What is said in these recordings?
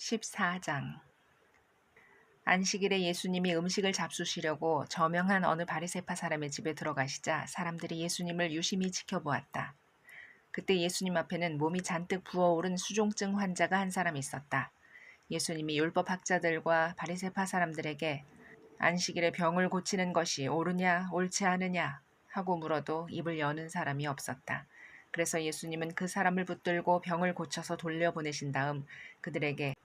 14장. 안식일에 예수님이 음식을 잡수시려고 저명한 어느 바리새파 사람의 집에 들어가시자 사람들이 예수님을 유심히 지켜보았다. 그때 예수님 앞에는 몸이 잔뜩 부어오른 수종증 환자가 한 사람 있었다. 예수님이 율법학자들과 바리새파 사람들에게 안식일에 병을 고치는 것이 옳으냐 옳지 않으냐 하고 물어도 입을 여는 사람이 없었다. 그래서 예수님은 그 사람을 붙들고 병을 고쳐서 돌려보내신 다음 그들에게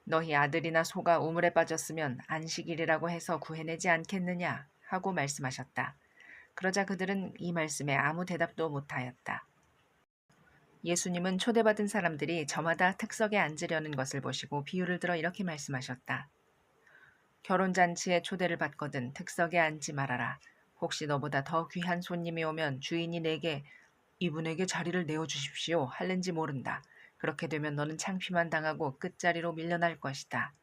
너희 아들이나 소가 우물에 빠졌으면 안식일이라고 해서 구해내지 않겠느냐 하고 말씀하셨다. 그러자 그들은 이 말씀에 아무 대답도 못하였다. 예수님은 초대받은 사람들이 저마다 특석에 앉으려는 것을 보시고 비유를 들어 이렇게 말씀하셨다. 결혼잔치에 초대를 받거든 특석에 앉지 말아라. 혹시 너보다 더 귀한 손님이 오면 주인이 내게 이분에게 자리를 내어주십시오 할는지 모른다. 그렇게 되면 너는 창피만 당하고 끝자리로 밀려날 것이다.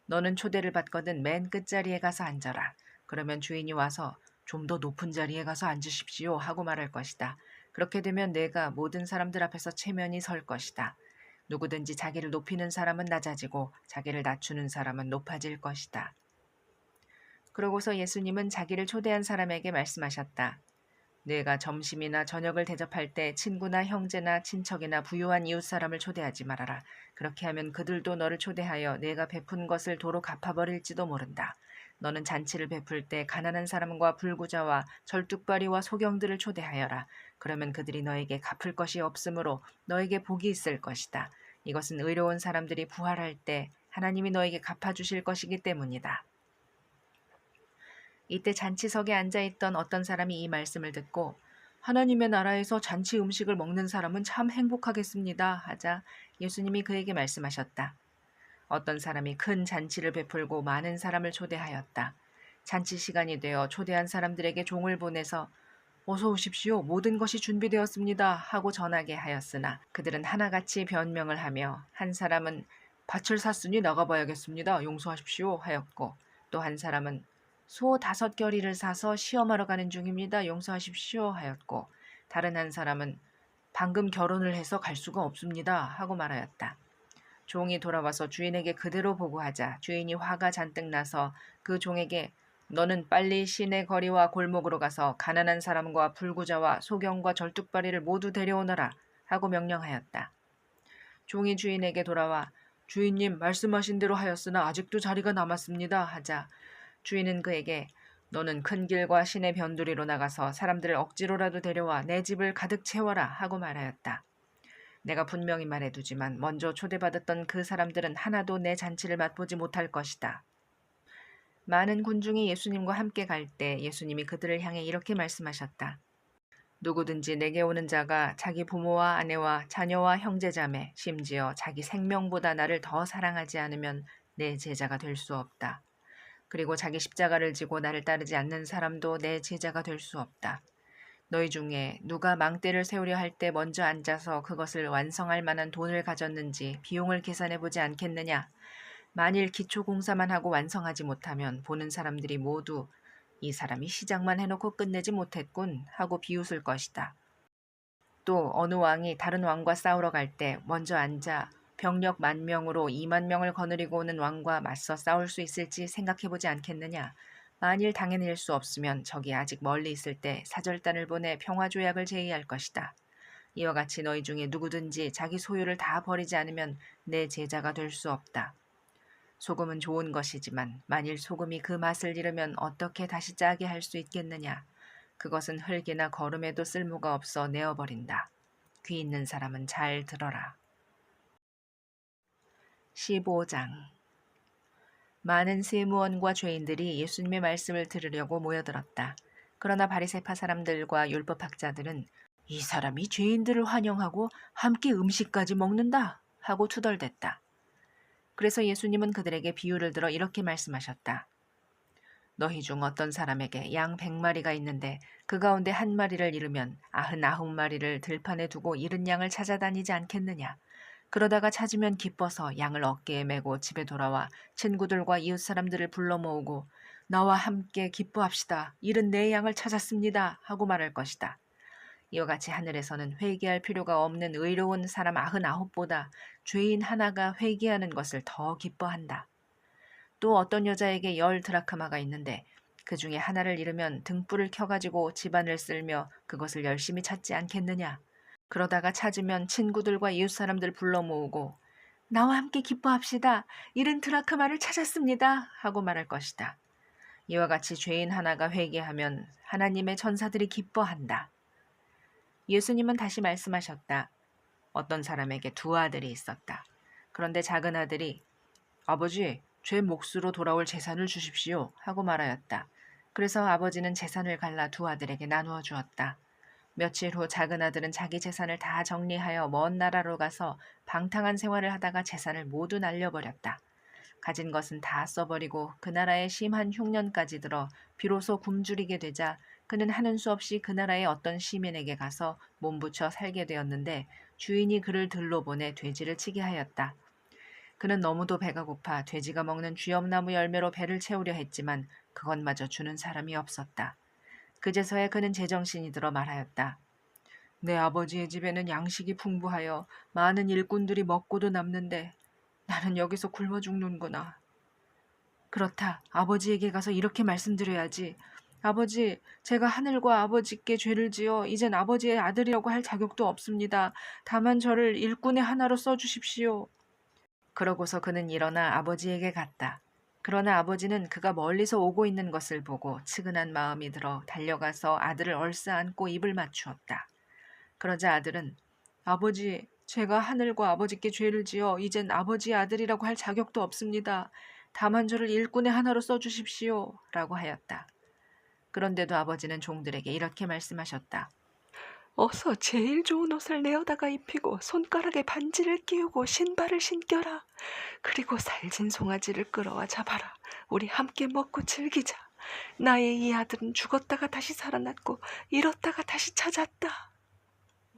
너는 초대를 받거든 맨 끝자리에 가서 앉아라. 그러면 주인이 와서 좀 더 높은 자리에 가서 앉으십시오 하고 말할 것이다. 그렇게 되면 내가 모든 사람들 앞에서 체면이 설 것이다. 누구든지 자기를 높이는 사람은 낮아지고 자기를 낮추는 사람은 높아질 것이다. 그러고서 예수님은 자기를 초대한 사람에게 말씀하셨다. 내가 점심이나 저녁을 대접할 때 친구나 형제나 친척이나 부유한 이웃사람을 초대하지 말아라. 그렇게 하면 그들도 너를 초대하여 내가 베푼 것을 도로 갚아버릴지도 모른다. 너는 잔치를 베풀 때 가난한 사람과 불구자와 절뚝발이와 소경들을 초대하여라. 그러면 그들이 너에게 갚을 것이 없으므로 너에게 복이 있을 것이다. 이것은 의로운 사람들이 부활할 때 하나님이 너에게 갚아주실 것이기 때문이다. 이때 잔치석에 앉아있던 어떤 사람이 이 말씀을 듣고 하나님의 나라에서 잔치 음식을 먹는 사람은 참 행복하겠습니다 하자 예수님이 그에게 말씀하셨다. 어떤 사람이 큰 잔치를 베풀고 많은 사람을 초대하였다. 잔치 시간이 되어 초대한 사람들에게 종을 보내서 어서 오십시오. 모든 것이 준비되었습니다 하고 전하게 하였으나 그들은 하나같이 변명을 하며 한 사람은 밭을 샀으니 나가봐야겠습니다. 용서하십시오 하였고 또 한 사람은 소 5겨리를 사서 시험하러 가는 중입니다. 용서하십시오 하였고 다른 한 사람은 방금 결혼을 해서 갈 수가 없습니다 하고 말하였다. 종이 돌아와서 주인에게 그대로 보고하자 주인이 화가 잔뜩 나서 그 종에게 너는 빨리 시내 거리와 골목으로 가서 가난한 사람과 불구자와 소경과 절뚝발이를 모두 데려오너라 하고 명령하였다. 종이 주인에게 돌아와 주인님 말씀하신 대로 하였으나 아직도 자리가 남았습니다 하자 주인은 그에게 너는 큰 길과 시내 변두리로 나가서 사람들을 억지로라도 데려와 내 집을 가득 채워라 하고 말하였다. 내가 분명히 말해두지만 먼저 초대받았던 그 사람들은 하나도 내 잔치를 맛보지 못할 것이다. 많은 군중이 예수님과 함께 갈 때 예수님이 그들을 향해 이렇게 말씀하셨다. 누구든지 내게 오는 자가 자기 부모와 아내와 자녀와 형제자매 심지어 자기 생명보다 나를 더 사랑하지 않으면 내 제자가 될 수 없다. 그리고 자기 십자가를 지고 나를 따르지 않는 사람도 내 제자가 될 수 없다. 너희 중에 누가 망대를 세우려 할 때 먼저 앉아서 그것을 완성할 만한 돈을 가졌는지 비용을 계산해 보지 않겠느냐. 만일 기초공사만 하고 완성하지 못하면 보는 사람들이 모두 이 사람이 시작만 해놓고 끝내지 못했군 하고 비웃을 것이다. 또 어느 왕이 다른 왕과 싸우러 갈 때 먼저 앉아 병력 10,000명으로 20,000명을 거느리고 오는 왕과 맞서 싸울 수 있을지 생각해보지 않겠느냐. 만일 당해낼 수 없으면 적이 아직 멀리 있을 때 사절단을 보내 평화조약을 제의할 것이다. 이와 같이 너희 중에 누구든지 자기 소유를 다 버리지 않으면 내 제자가 될 수 없다. 소금은 좋은 것이지만 만일 소금이 그 맛을 잃으면 어떻게 다시 짜게 할 수 있겠느냐. 그것은 흙이나 거름에도 쓸모가 없어 내어버린다. 귀 있는 사람은 잘 들어라. 15장. 많은 세무원과 죄인들이 예수님의 말씀을 들으려고 모여들었다. 그러나 바리새파 사람들과 율법학자들은 이 사람이 죄인들을 환영하고 함께 음식까지 먹는다 하고 투덜댔다. 그래서 예수님은 그들에게 비유를 들어 이렇게 말씀하셨다. 너희 중 어떤 사람에게 양 100마리가 있는데 그 가운데 한 마리를 잃으면 99마리를 들판에 두고 잃은 양을 찾아다니지 않겠느냐. 그러다가 찾으면 기뻐서 양을 어깨에 메고 집에 돌아와 친구들과 이웃 사람들을 불러 모으고 나와 함께 기뻐합시다. 잃은 내 양을 찾았습니다. 하고 말할 것이다. 이와 같이 하늘에서는 회개할 필요가 없는 의로운 사람 99보다 죄인 하나가 회개하는 것을 더 기뻐한다. 또 어떤 여자에게 10드라크마가 있는데 그 중에 하나를 잃으면 등불을 켜가지고 집안을 쓸며 그것을 열심히 찾지 않겠느냐. 그러다가 찾으면 친구들과 이웃 사람들 불러 모으고 나와 함께 기뻐합시다. 잃은 드라크마를 찾았습니다. 하고 말할 것이다. 이와 같이 죄인 하나가 회개하면 하나님의 천사들이 기뻐한다. 예수님은 다시 말씀하셨다. 어떤 사람에게 두 아들이 있었다. 그런데 작은 아들이 아버지, 제 몫으로 돌아올 재산을 주십시오 하고 말하였다. 그래서 아버지는 재산을 갈라 두 아들에게 나누어 주었다. 며칠 후 작은 아들은 자기 재산을 다 정리하여 먼 나라로 가서 방탕한 생활을 하다가 재산을 모두 날려버렸다. 가진 것은 다 써버리고 그 나라에 심한 흉년까지 들어 비로소 굶주리게 되자 그는 하는 수 없이 그 나라의 어떤 시민에게 가서 몸부쳐 살게 되었는데 주인이 그를 들로 보내 돼지를 치게 하였다. 그는 너무도 배가 고파 돼지가 먹는 쥐엄나무 열매로 배를 채우려 했지만 그것마저 주는 사람이 없었다. 그제서야 그는 제정신이 들어 말하였다. 내 아버지의 집에는 양식이 풍부하여 많은 일꾼들이 먹고도 남는데 나는 여기서 굶어 죽는구나. 그렇다. 아버지에게 가서 이렇게 말씀드려야지. 아버지, 제가 하늘과 아버지께 죄를 지어 이젠 아버지의 아들이라고 할 자격도 없습니다. 다만 저를 일꾼의 하나로 써주십시오. 그러고서 그는 일어나 아버지에게 갔다. 그러나 아버지는 그가 멀리서 오고 있는 것을 보고 측은한 마음이 들어 달려가서 아들을 얼싸안고 입을 맞추었다. 그러자 아들은 아버지, 제가 하늘과 아버지께 죄를 지어 이젠 아버지의 아들이라고 할 자격도 없습니다. 다만 저를 일꾼의 하나로 써주십시오. 라고 하였다. 그런데도 아버지는 종들에게 이렇게 말씀하셨다. 어서 제일 좋은 옷을 내어다가 입히고 손가락에 반지를 끼우고 신발을 신겨라. 그리고 살진 송아지를 끌어와 잡아라. 우리 함께 먹고 즐기자. 나의 이 아들은 죽었다가 다시 살아났고 잃었다가 다시 찾았다.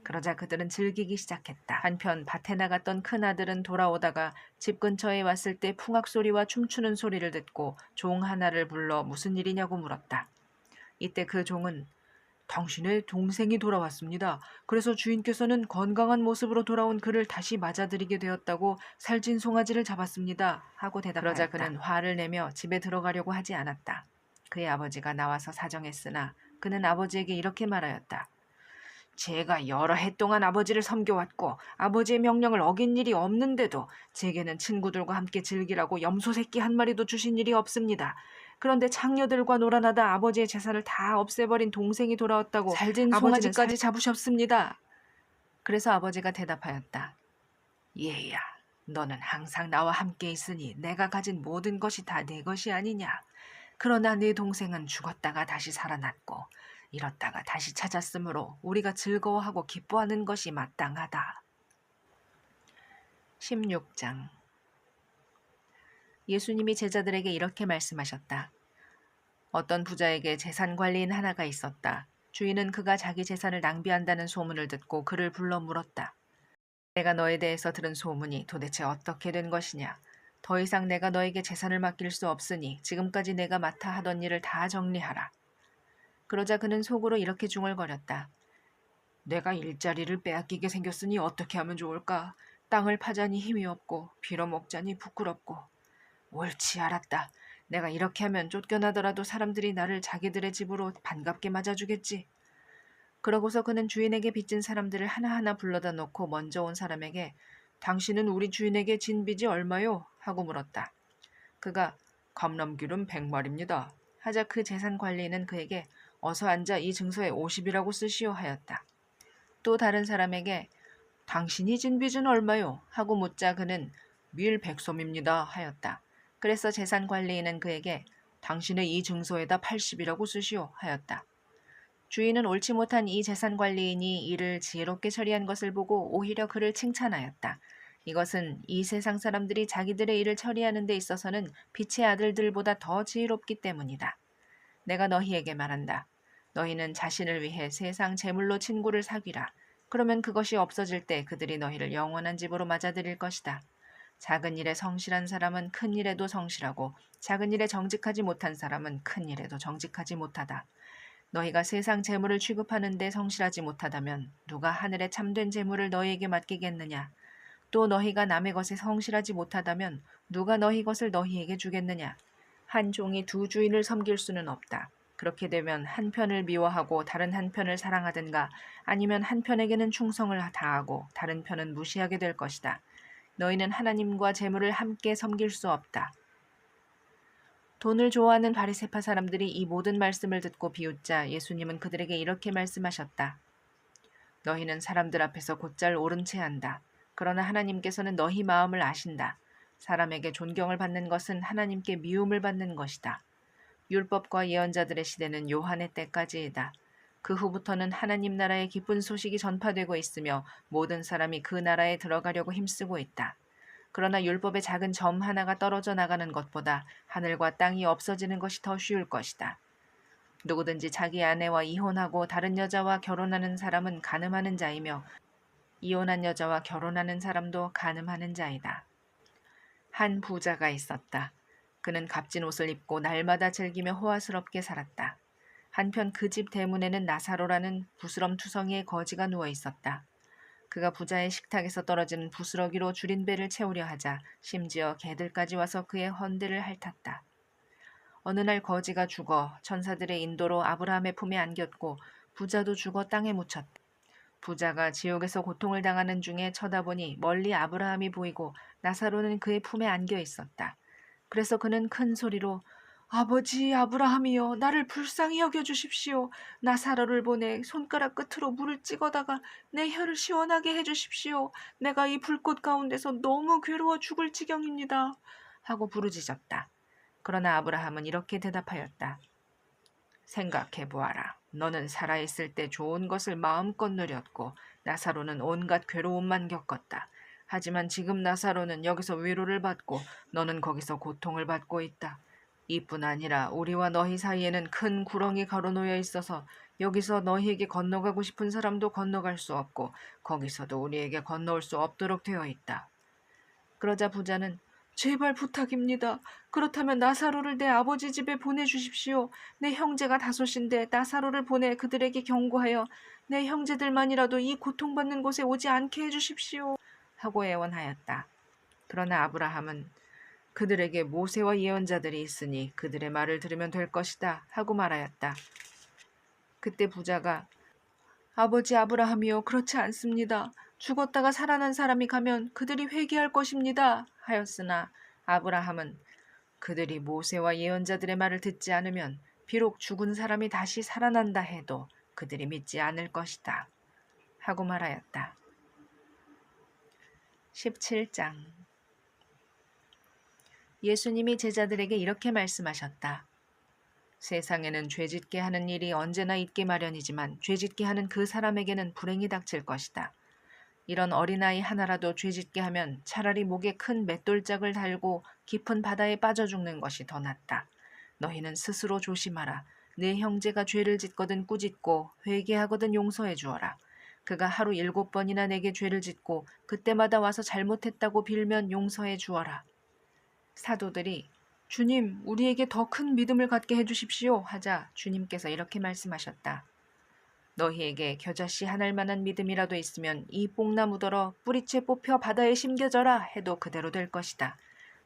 그러자 그들은 즐기기 시작했다. 한편 밭에 나갔던 큰아들은 돌아오다가 집 근처에 왔을 때 풍악 소리와 춤추는 소리를 듣고 종 하나를 불러 무슨 일이냐고 물었다. 이때 그 종은 당신의 동생이 돌아왔습니다. 그래서 주인께서는 건강한 모습으로 돌아온 그를 다시 맞아들이게 되었다고 살찐 송아지를 잡았습니다. 하고 대답하였다. 그러자 그는 화를 내며 집에 들어가려고 하지 않았다. 그의 아버지가 나와서 사정했으나 그는 아버지에게 이렇게 말하였다. 제가 여러 해 동안 아버지를 섬겨왔고 아버지의 명령을 어긴 일이 없는데도 제게는 친구들과 함께 즐기라고 염소 새끼 한 마리도 주신 일이 없습니다. 그런데 창녀들과 놀아나다 아버지의 재산을 다 없애버린 동생이 돌아왔다고 살진 송아지까지 잡으셨습니다. 그래서 아버지가 대답하였다. 얘야, 너는 항상 나와 함께 있으니 내가 가진 모든 것이 다 내 것이 아니냐. 그러나 네 동생은 죽었다가 다시 살아났고 잃었다가 다시 찾았으므로 우리가 즐거워하고 기뻐하는 것이 마땅하다. 16장. 예수님이 제자들에게 이렇게 말씀하셨다. 어떤 부자에게 재산 관리인 하나가 있었다. 주인은 그가 자기 재산을 낭비한다는 소문을 듣고 그를 불러 물었다. 내가 너에 대해서 들은 소문이 도대체 어떻게 된 것이냐? 더 이상 내가 너에게 재산을 맡길 수 없으니 지금까지 내가 맡아 하던 일을 다 정리하라. 그러자 그는 속으로 이렇게 중얼거렸다. 내가 일자리를 빼앗기게 생겼으니 어떻게 하면 좋을까? 땅을 파자니 힘이 없고 빌어먹자니 부끄럽고. 옳지, 알았다. 내가 이렇게 하면 쫓겨나더라도 사람들이 나를 자기들의 집으로 반갑게 맞아주겠지. 그러고서 그는 주인에게 빚진 사람들을 하나하나 불러다 놓고 먼저 온 사람에게 당신은 우리 주인에게 진 빚이 얼마요? 하고 물었다. 그가 감람기름 100마리입니다. 하자 그 재산관리인은 그에게 어서 앉아 이 증서에 50이라고 쓰시오 하였다. 또 다른 사람에게 당신이 진 빚은 얼마요? 하고 묻자 그는 밀 100솜입니다 하였다. 그래서 재산관리인은 그에게 당신의 이 증서에다 80이라고 쓰시오 하였다. 주인은 옳지 못한 이 재산관리인이 일을 지혜롭게 처리한 것을 보고 오히려 그를 칭찬하였다. 이것은 이 세상 사람들이 자기들의 일을 처리하는 데 있어서는 빛의 아들들보다 더 지혜롭기 때문이다. 내가 너희에게 말한다. 너희는 자신을 위해 세상 재물로 친구를 사귀라. 그러면 그것이 없어질 때 그들이 너희를 영원한 집으로 맞아들일 것이다. 작은 일에 성실한 사람은 큰 일에도 성실하고 작은 일에 정직하지 못한 사람은 큰 일에도 정직하지 못하다. 너희가 세상 재물을 취급하는 데 성실하지 못하다면 누가 하늘의 참된 재물을 너희에게 맡기겠느냐? 또 너희가 남의 것에 성실하지 못하다면 누가 너희 것을 너희에게 주겠느냐? 한 종이 두 주인을 섬길 수는 없다. 그렇게 되면 한 편을 미워하고 다른 한 편을 사랑하든가 아니면 한 편에게는 충성을 다하고 다른 편은 무시하게 될 것이다. 너희는 하나님과 재물을 함께 섬길 수 없다. 돈을 좋아하는 바리새파 사람들이 이 모든 말씀을 듣고 비웃자 예수님은 그들에게 이렇게 말씀하셨다. 너희는 사람들 앞에서 곧잘 옳은 채 한다. 그러나 하나님께서는 너희 마음을 아신다. 사람에게 존경을 받는 것은 하나님께 미움을 받는 것이다. 율법과 예언자들의 시대는 요한의 때까지이다. 그 후부터는 하나님 나라의 기쁜 소식이 전파되고 있으며 모든 사람이 그 나라에 들어가려고 힘쓰고 있다. 그러나 율법의 작은 점 하나가 떨어져 나가는 것보다 하늘과 땅이 없어지는 것이 더 쉬울 것이다. 누구든지 자기 아내와 이혼하고 다른 여자와 결혼하는 사람은 간음하는 자이며 이혼한 여자와 결혼하는 사람도 간음하는 자이다. 한 부자가 있었다. 그는 값진 옷을 입고 날마다 즐기며 호화스럽게 살았다. 한편 그 집 대문에는 나사로라는 부스럼투성이의 거지가 누워 있었다. 그가 부자의 식탁에서 떨어지는 부스러기로 줄인 배를 채우려 하자 심지어 개들까지 와서 그의 헌대를 핥았다. 어느 날 거지가 죽어 천사들의 인도로 아브라함의 품에 안겼고 부자도 죽어 땅에 묻혔다. 부자가 지옥에서 고통을 당하는 중에 쳐다보니 멀리 아브라함이 보이고 나사로는 그의 품에 안겨 있었다. 그래서 그는 큰 소리로 아버지 아브라함이여 나를 불쌍히 여겨주십시오. 나사로를 보내 손가락 끝으로 물을 찍어다가 내 혀를 시원하게 해주십시오. 내가 이 불꽃 가운데서 너무 괴로워 죽을 지경입니다. 하고 부르짖었다. 그러나 아브라함은 이렇게 대답하였다. 생각해보아라. 너는 살아있을 때 좋은 것을 마음껏 누렸고 나사로는 온갖 괴로움만 겪었다. 하지만 지금 나사로는 여기서 위로를 받고 너는 거기서 고통을 받고 있다. 이뿐 아니라 우리와 너희 사이에는 큰 구렁이 가로놓여 있어서 여기서 너희에게 건너가고 싶은 사람도 건너갈 수 없고 거기서도 우리에게 건너올 수 없도록 되어 있다. 그러자 부자는 제발 부탁입니다. 그렇다면 나사로를 내 아버지 집에 보내주십시오. 내 형제가 다섯인데 나사로를 보내 그들에게 경고하여 내 형제들만이라도 이 고통받는 곳에 오지 않게 해주십시오. 하고 애원하였다. 그러나 아브라함은 그들에게 모세와 예언자들이 있으니 그들의 말을 들으면 될 것이다 하고 말하였다. 그때 부자가 아버지 아브라함이여 그렇지 않습니다. 죽었다가 살아난 사람이 가면 그들이 회개할 것입니다. 하였으나 아브라함은 그들이 모세와 예언자들의 말을 듣지 않으면 비록 죽은 사람이 다시 살아난다 해도 그들이 믿지 않을 것이다. 하고 말하였다. 17장 예수님이 제자들에게 이렇게 말씀하셨다. 세상에는 죄짓게 하는 일이 언제나 있게 마련이지만 죄짓게 하는 그 사람에게는 불행이 닥칠 것이다. 이런 어린아이 하나라도 죄짓게 하면 차라리 목에 큰 맷돌짝을 달고 깊은 바다에 빠져 죽는 것이 더 낫다. 너희는 스스로 조심하라. 내 형제가 죄를 짓거든 꾸짖고 회개하거든 용서해 주어라. 그가 하루 7번이나 내게 죄를 짓고 그때마다 와서 잘못했다고 빌면 용서해 주어라. 사도들이 주님, 우리에게 더 큰 믿음을 갖게 해주십시오 하자 주님께서 이렇게 말씀하셨다. 너희에게 겨자씨 한 알만한 믿음이라도 있으면 이 뽕나무더러 뿌리채 뽑혀 바다에 심겨져라 해도 그대로 될 것이다.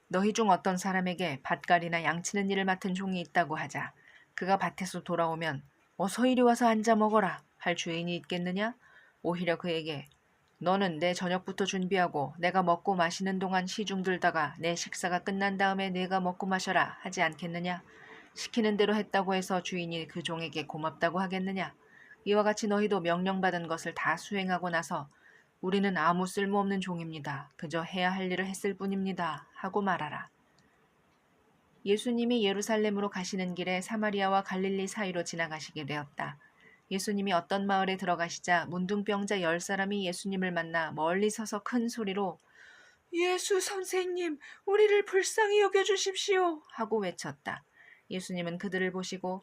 너희 중 어떤 사람에게 밭갈이나 양치는 일을 맡은 종이 있다고 하자. 그가 밭에서 돌아오면 어서 이리 와서 앉아 먹어라 할 주인이 있겠느냐? 오히려 그에게 너는 내 저녁부터 준비하고 내가 먹고 마시는 동안 시중 들다가 내 식사가 끝난 다음에 내가 먹고 마셔라 하지 않겠느냐? 시키는 대로 했다고 해서 주인이 그 종에게 고맙다고 하겠느냐? 이와 같이 너희도 명령받은 것을 다 수행하고 나서 우리는 아무 쓸모없는 종입니다. 그저 해야 할 일을 했을 뿐입니다. 하고 말하라. 예수님이 예루살렘으로 가시는 길에 사마리아와 갈릴리 사이로 지나가시게 되었다. 예수님이 어떤 마을에 들어가시자 문둥병자 10사람이 예수님을 만나 멀리 서서 큰 소리로 예수 선생님, 우리를 불쌍히 여겨주십시오 하고 외쳤다. 예수님은 그들을 보시고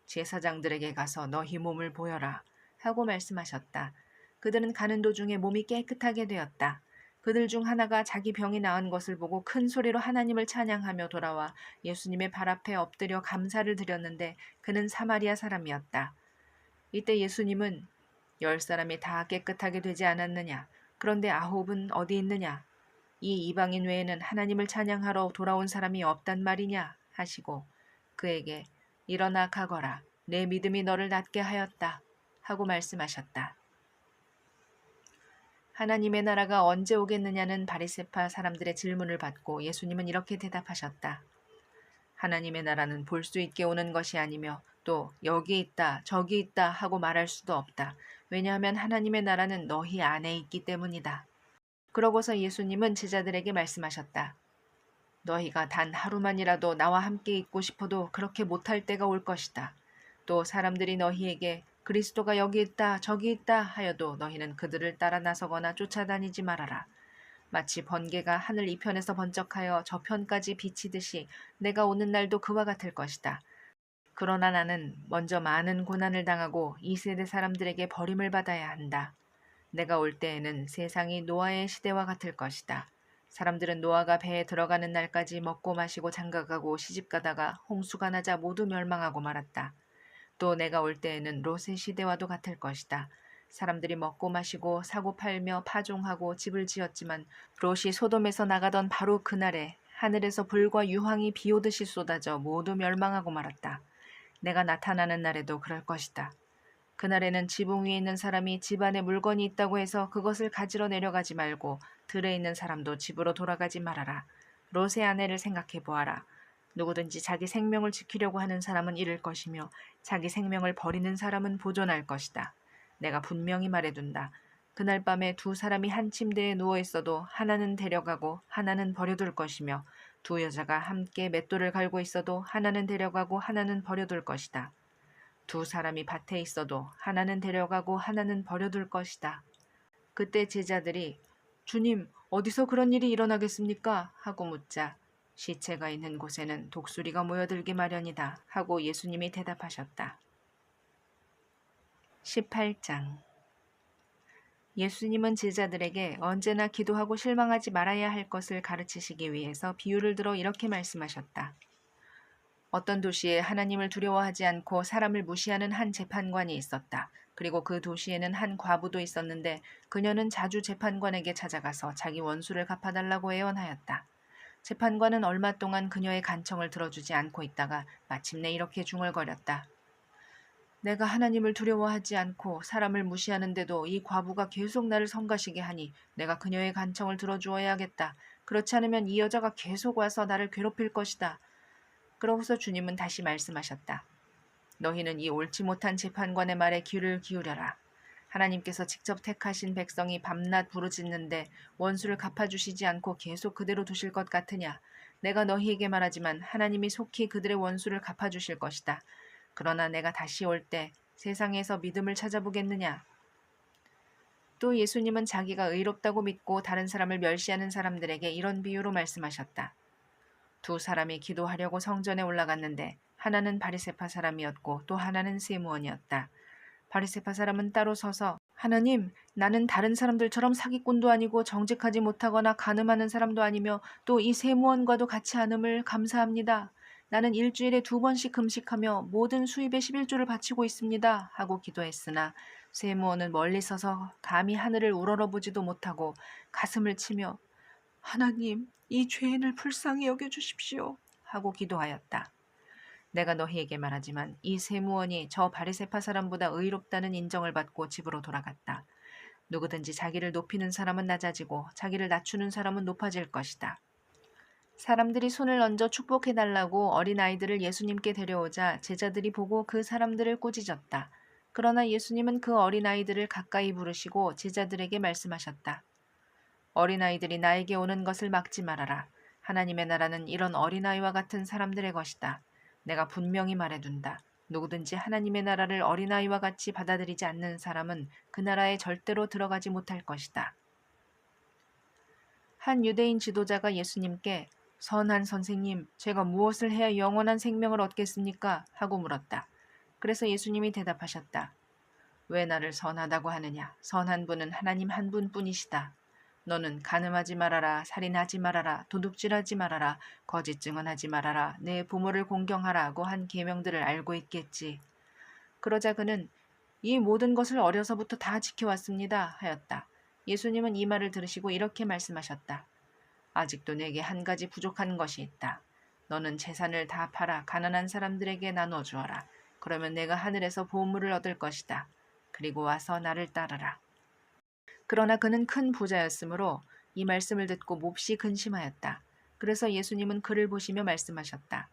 제사장들에게 가서 너희 몸을 보여라 하고 말씀하셨다. 그들은 가는 도중에 몸이 깨끗하게 되었다. 그들 중 하나가 자기 병이 나은 것을 보고 큰 소리로 하나님을 찬양하며 돌아와 예수님의 발 앞에 엎드려 감사를 드렸는데 그는 사마리아 사람이었다. 이때 예수님은 10사람이 다 깨끗하게 되지 않았느냐? 그런데 9은 어디 있느냐? 이 이방인 외에는 하나님을 찬양하러 돌아온 사람이 없단 말이냐? 하시고 그에게 일어나 가거라. 내 믿음이 너를 낫게 하였다. 하고 말씀하셨다. 하나님의 나라가 언제 오겠느냐는 바리새파 사람들의 질문을 받고 예수님은 이렇게 대답하셨다. 하나님의 나라는 볼 수 있게 오는 것이 아니며 또 여기 있다 저기 있다 하고 말할 수도 없다. 왜냐하면 하나님의 나라는 너희 안에 있기 때문이다. 그러고서 예수님은 제자들에게 말씀하셨다. 너희가 단 하루만이라도 나와 함께 있고 싶어도 그렇게 못할 때가 올 것이다. 또 사람들이 너희에게 그리스도가 여기 있다 저기 있다 하여도 너희는 그들을 따라 나서거나 쫓아다니지 말아라. 마치 번개가 하늘 이편에서 번쩍하여 저편까지 비치듯이 내가 오는 날도 그와 같을 것이다. 그러나 나는 먼저 많은 고난을 당하고 이 세대 사람들에게 버림을 받아야 한다. 내가 올 때에는 세상이 노아의 시대와 같을 것이다. 사람들은 노아가 배에 들어가는 날까지 먹고 마시고 장가가고 시집가다가 홍수가 나자 모두 멸망하고 말았다. 또 내가 올 때에는 롯의 시대와도 같을 것이다. 사람들이 먹고 마시고 사고 팔며 파종하고 집을 지었지만 롯이 소돔에서 나가던 바로 그날에 하늘에서 불과 유황이 비오듯이 쏟아져 모두 멸망하고 말았다. 내가 나타나는 날에도 그럴 것이다. 그날에는 지붕 위에 있는 사람이 집 안에 물건이 있다고 해서 그것을 가지러 내려가지 말고 들에 있는 사람도 집으로 돌아가지 말아라. 롯의 아내를 생각해 보아라. 누구든지 자기 생명을 지키려고 하는 사람은 잃을 것이며 자기 생명을 버리는 사람은 보존할 것이다. 내가 분명히 말해둔다. 그날 밤에 두 사람이 한 침대에 누워 있어도 하나는 데려가고 하나는 버려둘 것이며 두 여자가 함께 맷돌을 갈고 있어도 하나는 데려가고 하나는 버려둘 것이다. 두 사람이 밭에 있어도 하나는 데려가고 하나는 버려둘 것이다. 그때 제자들이 주님, 어디서 그런 일이 일어나겠습니까? 하고 묻자 시체가 있는 곳에는 독수리가 모여들기 마련이다 하고 예수님이 대답하셨다. 18장. 예수님은 제자들에게 언제나 기도하고 실망하지 말아야 할 것을 가르치시기 위해서 비유를 들어 이렇게 말씀하셨다. 어떤 도시에 하나님을 두려워하지 않고 사람을 무시하는 한 재판관이 있었다. 그리고 그 도시에는 한 과부도 있었는데 그녀는 자주 재판관에게 찾아가서 자기 원수를 갚아달라고 애원하였다. 재판관은 얼마 동안 그녀의 간청을 들어주지 않고 있다가 마침내 이렇게 중얼거렸다. 내가 하나님을 두려워하지 않고 사람을 무시하는데도 이 과부가 계속 나를 성가시게 하니 내가 그녀의 간청을 들어주어야겠다. 그렇지 않으면 이 여자가 계속 와서 나를 괴롭힐 것이다. 그러고서 주님은 다시 말씀하셨다. 너희는 이 옳지 못한 재판관의 말에 귀를 기울여라. 하나님께서 직접 택하신 백성이 밤낮 부르짖는데 원수를 갚아주시지 않고 계속 그대로 두실 것 같으냐. 내가 너희에게 말하지만 하나님이 속히 그들의 원수를 갚아주실 것이다. 그러나 내가 다시 올 때 세상에서 믿음을 찾아보겠느냐. 또 예수님은 자기가 의롭다고 믿고 다른 사람을 멸시하는 사람들에게 이런 비유로 말씀하셨다. 두 사람이 기도하려고 성전에 올라갔는데 하나는 바리새파 사람이었고 또 하나는 세무원이었다. 바리새파 사람은 따로 서서 하나님, 나는 다른 사람들처럼 사기꾼도 아니고 정직하지 못하거나 간음하는 사람도 아니며 또 이 세무원과도 같이 않음을 감사합니다. 나는 일주일에 2번씩 금식하며 모든 수입의 11조를 바치고 있습니다. 하고 기도했으나 세무원은 멀리 서서 감히 하늘을 우러러보지도 못하고 가슴을 치며 하나님, 이 죄인을 불쌍히 여겨주십시오. 하고 기도하였다. 내가 너희에게 말하지만 이 세무원이 저 바리새파 사람보다 의롭다는 인정을 받고 집으로 돌아갔다. 누구든지 자기를 높이는 사람은 낮아지고 자기를 낮추는 사람은 높아질 것이다. 사람들이 손을 얹어 축복해달라고 어린아이들을 예수님께 데려오자 제자들이 보고 그 사람들을 꾸짖었다. 그러나 예수님은 그 어린아이들을 가까이 부르시고 제자들에게 말씀하셨다. 어린아이들이 나에게 오는 것을 막지 말아라. 하나님의 나라는 이런 어린아이와 같은 사람들의 것이다. 내가 분명히 말해둔다. 누구든지 하나님의 나라를 어린아이와 같이 받아들이지 않는 사람은 그 나라에 절대로 들어가지 못할 것이다. 한 유대인 지도자가 예수님께 선한 선생님, 제가 무엇을 해야 영원한 생명을 얻겠습니까? 하고 물었다. 그래서 예수님이 대답하셨다. 왜 나를 선하다고 하느냐? 선한 분은 하나님 한 분뿐이시다. 너는 간음하지 말아라, 살인하지 말아라, 도둑질하지 말아라, 거짓 증언하지 말아라, 내 부모를 공경하라고 한 계명들을 알고 있겠지. 그러자 그는 이 모든 것을 어려서부터 다 지켜왔습니다. 하였다. 예수님은 이 말을 들으시고 이렇게 말씀하셨다. 아직도 내게 한 가지 부족한 것이 있다. 너는 재산을 다 팔아 가난한 사람들에게 나눠 주어라. 그러면 내가 하늘에서 보물을 얻을 것이다. 그리고 와서 나를 따르라. 그러나 그는 큰 부자였으므로 이 말씀을 듣고 몹시 근심하였다. 그래서 예수님은 그를 보시며 말씀하셨다.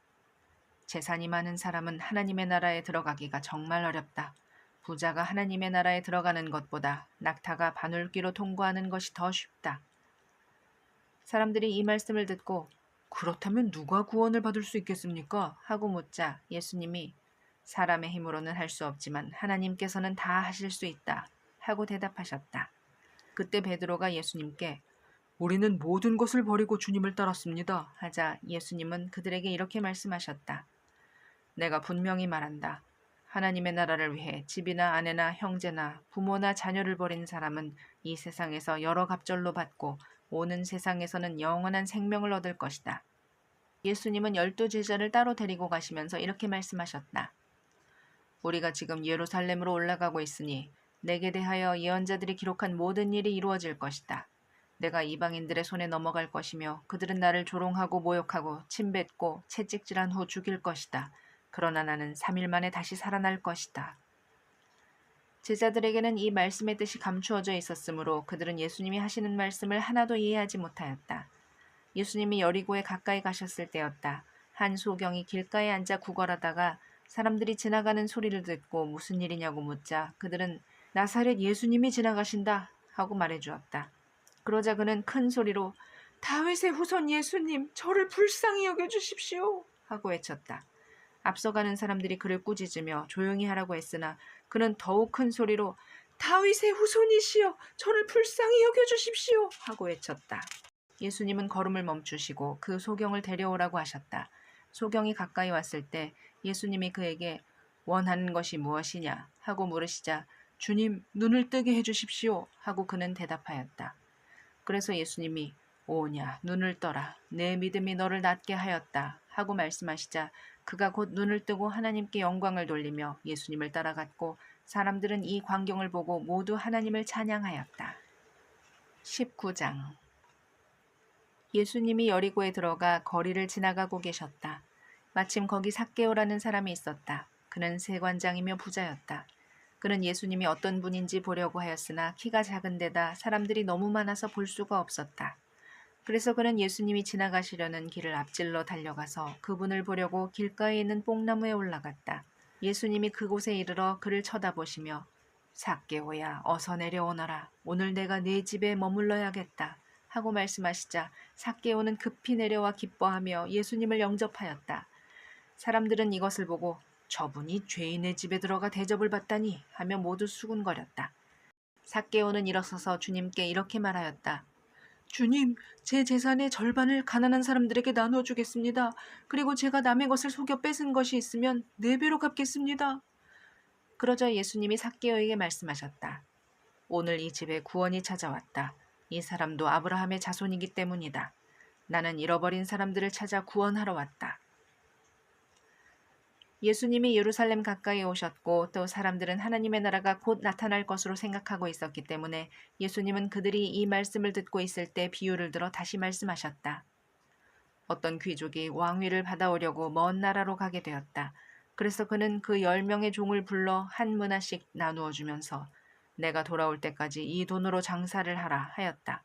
재산이 많은 사람은 하나님의 나라에 들어가기가 정말 어렵다. 부자가 하나님의 나라에 들어가는 것보다 낙타가 바늘귀로 통과하는 것이 더 쉽다. 사람들이 이 말씀을 듣고 그렇다면 누가 구원을 받을 수 있겠습니까? 하고 묻자 예수님이 사람의 힘으로는 할 수 없지만 하나님께서는 다 하실 수 있다. 하고 대답하셨다. 그때 베드로가 예수님께 우리는 모든 것을 버리고 주님을 따랐습니다. 하자 예수님은 그들에게 이렇게 말씀하셨다. 내가 분명히 말한다. 하나님의 나라를 위해 집이나 아내나 형제나 부모나 자녀를 버린 사람은 이 세상에서 여러 갑절로 받고 오는 세상에서는 영원한 생명을 얻을 것이다. 예수님은 12 제자를 따로 데리고 가시면서 이렇게 말씀하셨다. 우리가 지금 예루살렘으로 올라가고 있으니 내게 대하여 예언자들이 기록한 모든 일이 이루어질 것이다. 내가 이방인들의 손에 넘어갈 것이며 그들은 나를 조롱하고 모욕하고 침뱉고 채찍질한 후 죽일 것이다. 그러나 나는 3일 만에 다시 살아날 것이다. 제자들에게는 이 말씀의 뜻이 감추어져 있었으므로 그들은 예수님이 하시는 말씀을 하나도 이해하지 못하였다. 예수님이 여리고에 가까이 가셨을 때였다. 한 소경이 길가에 앉아 구걸하다가 사람들이 지나가는 소리를 듣고 무슨 일이냐고 묻자 그들은 나사렛 예수님이 지나가신다 하고 말해주었다. 그러자 그는 큰 소리로 다윗의 후손 예수님, 저를 불쌍히 여겨주십시오 하고 외쳤다. 앞서가는 사람들이 그를 꾸짖으며 조용히 하라고 했으나 그는 더욱 큰 소리로 다윗의 후손이시여 저를 불쌍히 여겨주십시오 하고 외쳤다. 예수님은 걸음을 멈추시고 그 소경을 데려오라고 하셨다. 소경이 가까이 왔을 때 예수님이 그에게 원하는 것이 무엇이냐 하고 물으시자 주님 눈을 뜨게 해주십시오 하고 그는 대답하였다. 그래서 예수님이 오냐 눈을 떠라 내 믿음이 너를 낫게 하였다 하고 말씀하시자 그가 곧 눈을 뜨고 하나님께 영광을 돌리며 예수님을 따라갔고 사람들은 이 광경을 보고 모두 하나님을 찬양하였다. 19장 예수님이 여리고에 들어가 거리를 지나가고 계셨다. 마침 거기 삭개오라는 사람이 있었다. 그는 세관장이며 부자였다. 그는 예수님이 어떤 분인지 보려고 하였으나 키가 작은 데다 사람들이 너무 많아서 볼 수가 없었다. 그래서 그는 예수님이 지나가시려는 길을 앞질러 달려가서 그분을 보려고 길가에 있는 뽕나무에 올라갔다. 예수님이 그곳에 이르러 그를 쳐다보시며 삭개오야 어서 내려오너라. 오늘 내가 네 집에 머물러야겠다. 하고 말씀하시자 삭개오는 급히 내려와 기뻐하며 예수님을 영접하였다. 사람들은 이것을 보고 저분이 죄인의 집에 들어가 대접을 받다니 하며 모두 수군거렸다. 삭개오는 일어서서 주님께 이렇게 말하였다. 주님, 제 재산의 절반을 가난한 사람들에게 나눠주겠습니다. 그리고 제가 남의 것을 속여 뺏은 것이 있으면 4배로 갚겠습니다. 그러자 예수님이 삭개오에게 말씀하셨다. 오늘 이 집에 구원이 찾아왔다. 이 사람도 아브라함의 자손이기 때문이다. 나는 잃어버린 사람들을 찾아 구원하러 왔다. 예수님이 예루살렘 가까이 오셨고 또 사람들은 하나님의 나라가 곧 나타날 것으로 생각하고 있었기 때문에 예수님은 그들이 이 말씀을 듣고 있을 때 비유를 들어 다시 말씀하셨다. 어떤 귀족이 왕위를 받아오려고 먼 나라로 가게 되었다. 그래서 그는 그 10명의 종을 불러 한 문화씩 나누어 주면서 내가 돌아올 때까지 이 돈으로 장사를 하라 하였다.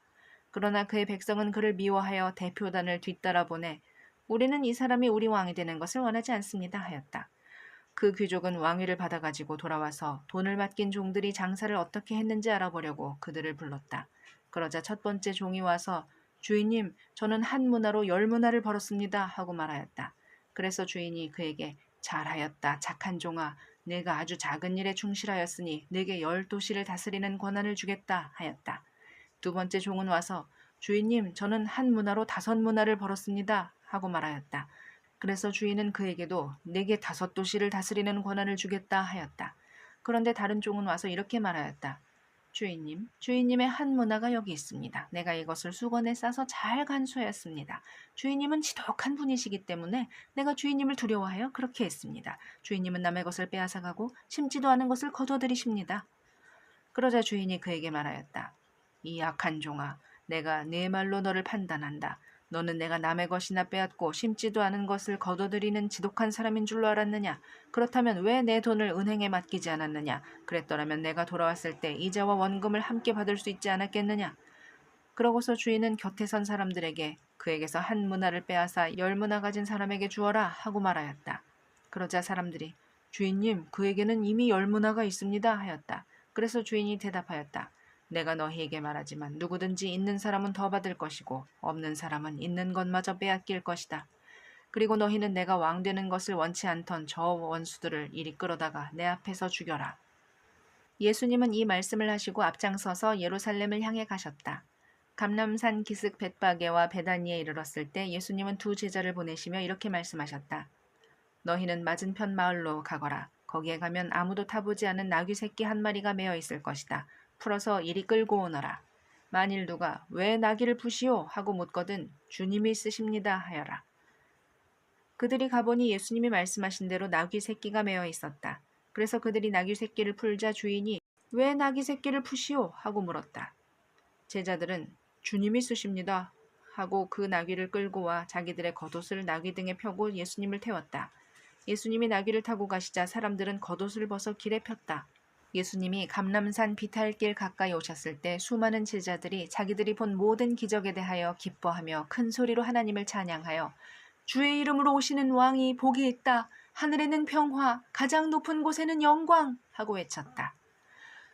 그러나 그의 백성은 그를 미워하여 대표단을 뒤따라 보내 우리는 이 사람이 우리 왕이 되는 것을 원하지 않습니다 하였다. 그 귀족은 왕위를 받아가지고 돌아와서 돈을 맡긴 종들이 장사를 어떻게 했는지 알아보려고 그들을 불렀다. 그러자 첫 번째 종이 와서 주인님, 저는 한 문화로 10문화를 벌었습니다 하고 말하였다. 그래서 주인이 그에게 잘하였다 착한 종아, 내가 아주 작은 일에 충실하였으니 내게 10도시를 다스리는 권한을 주겠다 하였다. 두 번째 종은 와서 주인님, 저는 한 문화로 5문화를 벌었습니다 하고 말하였다. 그래서 주인은 그에게도 내게 5도시를 다스리는 권한을 주겠다 하였다. 그런데 다른 종은 와서 이렇게 말하였다. 주인님, 주인님의 한 문화가 여기 있습니다. 내가 이것을 수건에 싸서 잘 간수하였습니다. 주인님은 지독한 분이시기 때문에 내가 주인님을 두려워하여 그렇게 했습니다. 주인님은 남의 것을 빼앗아가고 심지도 않은 것을 거둬들이십니다. 그러자 주인이 그에게 말하였다. 이 악한 종아, 내가 네 말로 너를 판단한다. 너는 내가 남의 것이나 빼앗고 심지도 않은 것을 거둬들이는 지독한 사람인 줄로 알았느냐? 그렇다면 왜 내 돈을 은행에 맡기지 않았느냐? 그랬더라면 내가 돌아왔을 때 이자와 원금을 함께 받을 수 있지 않았겠느냐? 그러고서 주인은 곁에 선 사람들에게 그에게서 한 문화를 빼앗아 10문화 가진 사람에게 주어라 하고 말하였다. 그러자 사람들이 주인님, 그에게는 이미 10문화가 있습니다 하였다. 그래서 주인이 대답하였다. 내가 너희에게 말하지만 누구든지 있는 사람은 더 받을 것이고 없는 사람은 있는 것마저 빼앗길 것이다. 그리고 너희는 내가 왕 되는 것을 원치 않던 저 원수들을 이리 끌어다가 내 앞에서 죽여라. 예수님은 이 말씀을 하시고 앞장서서 예루살렘을 향해 가셨다. 감람산 기슭 벳바게와 베다니에 이르렀을 때 예수님은 두 제자를 보내시며 이렇게 말씀하셨다. 너희는 맞은편 마을로 가거라. 거기에 가면 아무도 타보지 않은 나귀 새끼 한 마리가 매어 있을 것이다. 풀어서 이리 끌고 오너라. 만일 누가 왜 나귀를 푸시오 하고 묻거든 주님이 쓰십니다 하여라. 그들이 가보니 예수님이 말씀하신 대로 나귀 새끼가 매어 있었다. 그래서 그들이 나귀 새끼를 풀자 주인이 왜 나귀 새끼를 푸시오 하고 물었다. 제자들은 주님이 쓰십니다 하고 그 나귀를 끌고 와 자기들의 겉옷을 나귀 등에 펴고 예수님을 태웠다. 예수님이 나귀를 타고 가시자 사람들은 겉옷을 벗어 길에 폈다. 예수님이 감람산 비탈길 가까이 오셨을 때 수많은 제자들이 자기들이 본 모든 기적에 대하여 기뻐하며 큰 소리로 하나님을 찬양하여 주의 이름으로 오시는 왕이 복이 있다. 하늘에는 평화, 가장 높은 곳에는 영광 하고 외쳤다.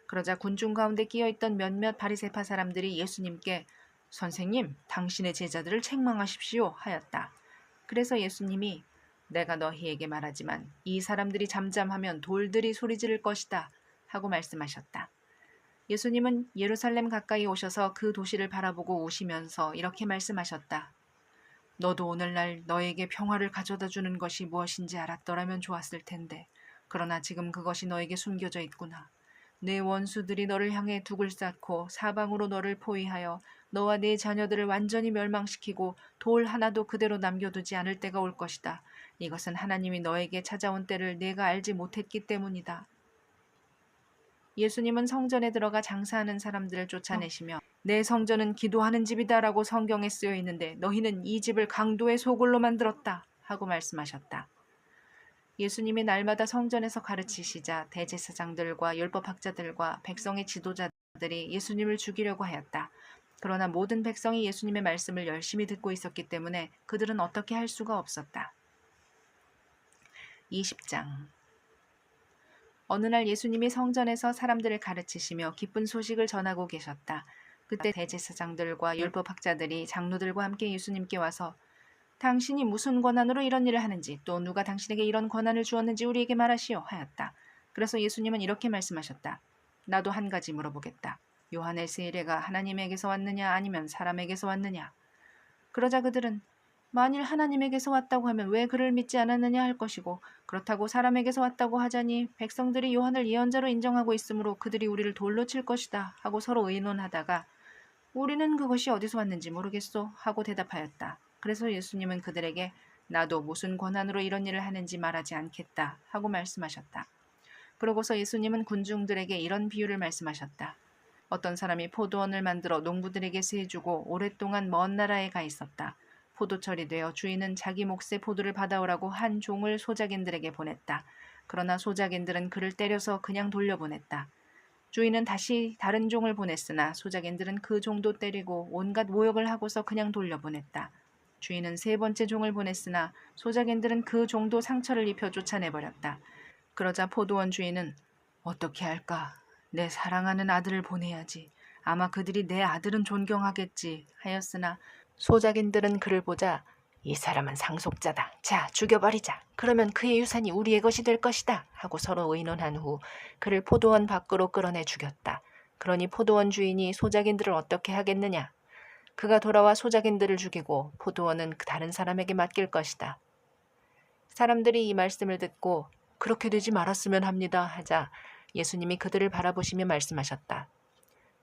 그러자 군중 가운데 끼어있던 몇몇 바리새파 사람들이 예수님께 선생님, 당신의 제자들을 책망하십시오 하였다. 그래서 예수님이 내가 너희에게 말하지만 이 사람들이 잠잠하면 돌들이 소리 지를 것이다 하고 말씀하셨다. 예수님은 예루살렘 가까이 오셔서 그 도시를 바라보고 우시면서 이렇게 말씀하셨다. 너도 오늘날 너에게 평화를 가져다 주는 것이 무엇인지 알았더라면 좋았을 텐데 그러나 지금 그것이 너에게 숨겨져 있구나. 내 원수들이 너를 향해 둑을 쌓고 사방으로 너를 포위하여 너와 네 자녀들을 완전히 멸망시키고 돌 하나도 그대로 남겨두지 않을 때가 올 것이다. 이것은 하나님이 너에게 찾아온 때를 내가 알지 못했기 때문이다. 예수님은 성전에 들어가 장사하는 사람들을 쫓아내시며 내 성전은 기도하는 집이다라고 성경에 쓰여 있는데 너희는 이 집을 강도의 소굴로 만들었다 하고 말씀하셨다. 예수님이 날마다 성전에서 가르치시자 대제사장들과 율법학자들과 백성의 지도자들이 예수님을 죽이려고 하였다. 그러나 모든 백성이 예수님의 말씀을 열심히 듣고 있었기 때문에 그들은 어떻게 할 수가 없었다. 20장. 어느 날 예수님이 성전에서 사람들을 가르치시며 기쁜 소식을 전하고 계셨다. 그때 대제사장들과 율법학자들이 장로들과 함께 예수님께 와서 당신이 무슨 권한으로 이런 일을 하는지 또 누가 당신에게 이런 권한을 주었는지 우리에게 말하시오 하였다. 그래서 예수님은 이렇게 말씀하셨다. 나도 한 가지 물어보겠다. 요한의 세례가 하나님에게서 왔느냐 아니면 사람에게서 왔느냐. 그러자 그들은 만일 하나님에게서 왔다고 하면 왜 그를 믿지 않았느냐 할 것이고 그렇다고 사람에게서 왔다고 하자니 백성들이 요한을 예언자로 인정하고 있으므로 그들이 우리를 돌로 칠 것이다 하고 서로 의논하다가 우리는 그것이 어디서 왔는지 모르겠소 하고 대답하였다. 그래서 예수님은 그들에게 나도 무슨 권한으로 이런 일을 하는지 말하지 않겠다 하고 말씀하셨다. 그러고서 예수님은 군중들에게 이런 비유를 말씀하셨다. 어떤 사람이 포도원을 만들어 농부들에게 세주고 오랫동안 먼 나라에 가 있었다. 포도철이 되어 주인은 자기 몫의 포도를 받아오라고 한 종을 소작인들에게 보냈다. 그러나 소작인들은 그를 때려서 그냥 돌려보냈다. 주인은 다시 다른 종을 보냈으나 소작인들은 그 종도 때리고 온갖 모욕을 하고서 그냥 돌려보냈다. 주인은 세 번째 종을 보냈으나 소작인들은 그 종도 상처를 입혀 쫓아내버렸다. 그러자 포도원 주인은 어떻게 할까? 내 사랑하는 아들을 보내야지. 아마 그들이 내 아들은 존경하겠지 하였으나 소작인들은 그를 보자 이 사람은 상속자다. 자, 죽여버리자. 그러면 그의 유산이 우리의 것이 될 것이다 하고 서로 의논한 후 그를 포도원 밖으로 끌어내 죽였다. 그러니 포도원 주인이 소작인들을 어떻게 하겠느냐? 그가 돌아와 소작인들을 죽이고 포도원은 다른 사람에게 맡길 것이다. 사람들이 이 말씀을 듣고 그렇게 되지 말았으면 합니다 하자 예수님이 그들을 바라보시며 말씀하셨다.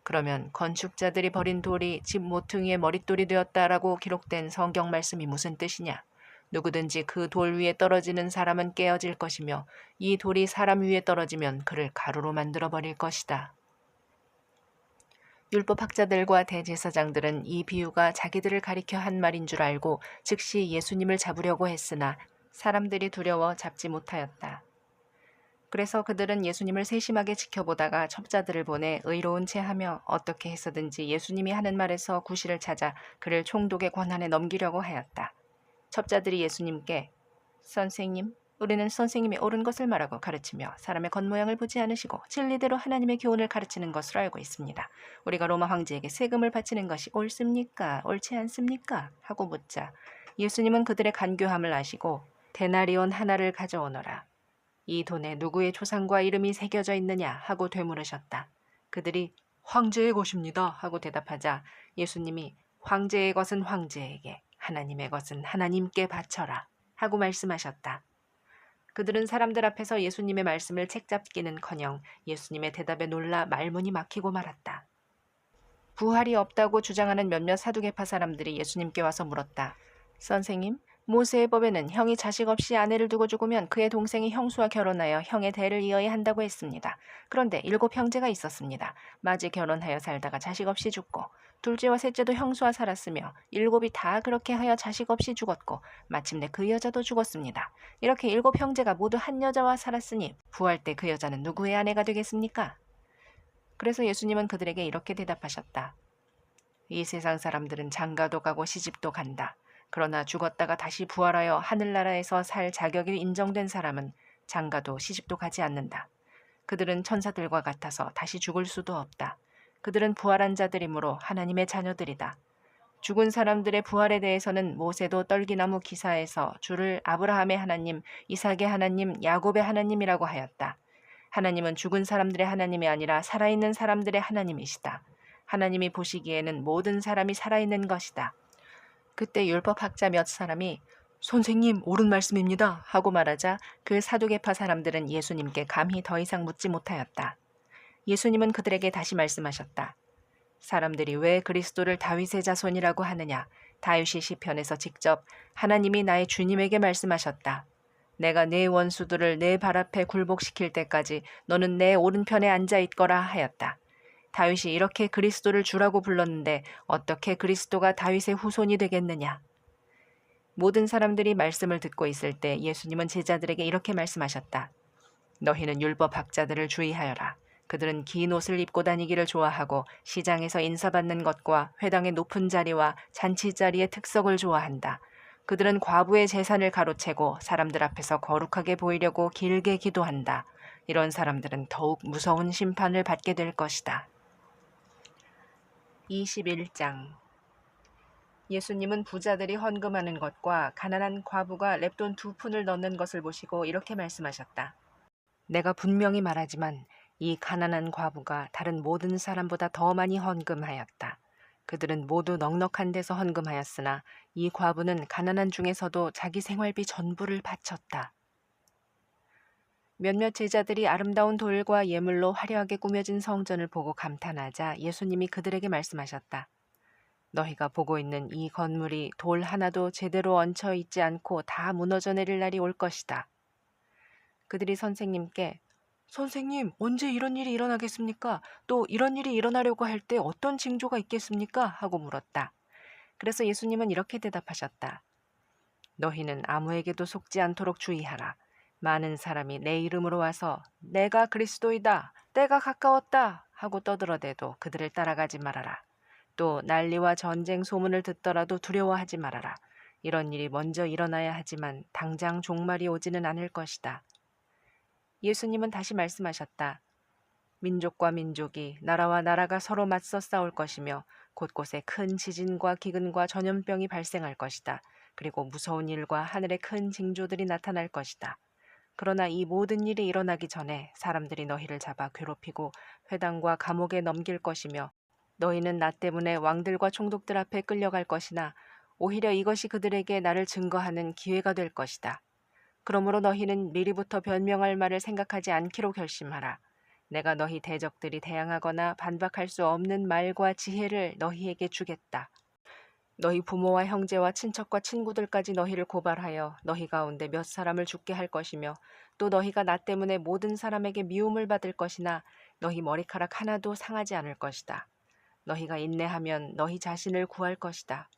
그러면 건축자들이 버린 돌이 집 모퉁이의 머릿돌이 되었다라고 기록된 성경 말씀이 무슨 뜻이냐? 누구든지 그 돌 위에 떨어지는 사람은 깨어질 것이며 이 돌이 사람 위에 떨어지면 그를 가루로 만들어 버릴 것이다. 율법학자들과 대제사장들은 이 비유가 자기들을 가리켜 한 말인 줄 알고 즉시 예수님을 잡으려고 했으나 사람들이 두려워 잡지 못하였다. 그래서 그들은 예수님을 세심하게 지켜보다가 첩자들을 보내 의로운 채 하며 어떻게 해서든지 예수님이 하는 말에서 구실을 찾아 그를 총독의 권한에 넘기려고 하였다. 첩자들이 예수님께 선생님, 우리는 선생님이 옳은 것을 말하고 가르치며 사람의 겉모양을 보지 않으시고 진리대로 하나님의 교훈을 가르치는 것으로 알고 있습니다. 우리가 로마 황제에게 세금을 바치는 것이 옳습니까? 옳지 않습니까? 하고 묻자 예수님은 그들의 간교함을 아시고 데나리온 하나를 가져오너라. 이 돈에 누구의 조상과 이름이 새겨져 있느냐 하고 되물으셨다. 그들이 황제의 것입니다 하고 대답하자 예수님이 황제의 것은 황제에게, 하나님의 것은 하나님께 바쳐라 하고 말씀하셨다. 그들은 사람들 앞에서 예수님의 말씀을 책잡기는커녕 예수님의 대답에 놀라 말문이 막히고 말았다. 부활이 없다고 주장하는 몇몇 사두개파 사람들이 예수님께 와서 물었다. 선생님, 모세의 법에는 형이 자식 없이 아내를 두고 죽으면 그의 동생이 형수와 결혼하여 형의 대를 이어야 한다고 했습니다. 그런데 7 형제가 있었습니다. 맞이 결혼하여 살다가 자식 없이 죽고 둘째와 셋째도 형수와 살았으며 7이 다 그렇게 하여 자식 없이 죽었고 마침내 그 여자도 죽었습니다. 이렇게 7 형제가 모두 한 여자와 살았으니 부활 때 그 여자는 누구의 아내가 되겠습니까? 그래서 예수님은 그들에게 이렇게 대답하셨다. 이 세상 사람들은 장가도 가고 시집도 간다. 그러나 죽었다가 다시 부활하여 하늘나라에서 살 자격이 인정된 사람은 장가도 시집도 가지 않는다. 그들은 천사들과 같아서 다시 죽을 수도 없다. 그들은 부활한 자들이므로 하나님의 자녀들이다. 죽은 사람들의 부활에 대해서는 모세도 떨기나무 기사에서 주를 아브라함의 하나님, 이삭의 하나님, 야곱의 하나님이라고 하였다. 하나님은 죽은 사람들의 하나님이 아니라 살아있는 사람들의 하나님이시다. 하나님이 보시기에는 모든 사람이 살아있는 것이다. 그때 율법학자 몇 사람이 선생님, 옳은 말씀입니다 하고 말하자 그 사두개파 사람들은 예수님께 감히 더 이상 묻지 못하였다. 예수님은 그들에게 다시 말씀하셨다. 사람들이 왜 그리스도를 다윗의 자손이라고 하느냐? 다윗이 시편에서 직접 하나님이 나의 주님에게 말씀하셨다. 내가 네 원수들을 내 발 앞에 굴복시킬 때까지 너는 내 오른편에 앉아 있거라 하였다. 다윗이 이렇게 그리스도를 주라고 불렀는데 어떻게 그리스도가 다윗의 후손이 되겠느냐? 모든 사람들이 말씀을 듣고 있을 때 예수님은 제자들에게 이렇게 말씀하셨다. 너희는 율법학자들을 주의하여라. 그들은 긴 옷을 입고 다니기를 좋아하고 시장에서 인사받는 것과 회당의 높은 자리와 잔치 자리의 특석을 좋아한다. 그들은 과부의 재산을 가로채고 사람들 앞에서 거룩하게 보이려고 길게 기도한다. 이런 사람들은 더욱 무서운 심판을 받게 될 것이다. 21장. 예수님은 부자들이 헌금하는 것과 가난한 과부가 렙돈 2푼을 넣는 것을 보시고 이렇게 말씀하셨다. 내가 분명히 말하지만 이 가난한 과부가 다른 모든 사람보다 더 많이 헌금하였다. 그들은 모두 넉넉한 데서 헌금하였으나 이 과부는 가난한 중에서도 자기 생활비 전부를 바쳤다. 몇몇 제자들이 아름다운 돌과 예물로 화려하게 꾸며진 성전을 보고 감탄하자 예수님이 그들에게 말씀하셨다. 너희가 보고 있는 이 건물이 돌 하나도 제대로 얹혀 있지 않고 다 무너져 내릴 날이 올 것이다. 그들이 선생님께 선생님, 언제 이런 일이 일어나겠습니까? 또 이런 일이 일어나려고 할 때 어떤 징조가 있겠습니까? 하고 물었다. 그래서 예수님은 이렇게 대답하셨다. 너희는 아무에게도 속지 않도록 주의하라. 많은 사람이 내 이름으로 와서 내가 그리스도이다, 때가 가까웠다 하고 떠들어대도 그들을 따라가지 말아라. 또 난리와 전쟁 소문을 듣더라도 두려워하지 말아라. 이런 일이 먼저 일어나야 하지만 당장 종말이 오지는 않을 것이다. 예수님은 다시 말씀하셨다. 민족과 민족이, 나라와 나라가 서로 맞서 싸울 것이며 곳곳에 큰 지진과 기근과 전염병이 발생할 것이다. 그리고 무서운 일과 하늘의 큰 징조들이 나타날 것이다. 그러나 이 모든 일이 일어나기 전에 사람들이 너희를 잡아 괴롭히고 회당과 감옥에 넘길 것이며 너희는 나 때문에 왕들과 총독들 앞에 끌려갈 것이나 오히려 이것이 그들에게 나를 증거하는 기회가 될 것이다. 그러므로 너희는 미리부터 변명할 말을 생각하지 않기로 결심하라. 내가 너희 대적들이 대항하거나 반박할 수 없는 말과 지혜를 너희에게 주겠다. 너희 부모와 형제와 친척과 친구들까지 너희를 고발하여 너희 가운데 몇 사람을 죽게 할 것이며 또 너희가 나 때문에 모든 사람에게 미움을 받을 것이나 너희 머리카락 하나도 상하지 않을 것이다. 너희가 인내하면 너희 자신을 구할 것이다.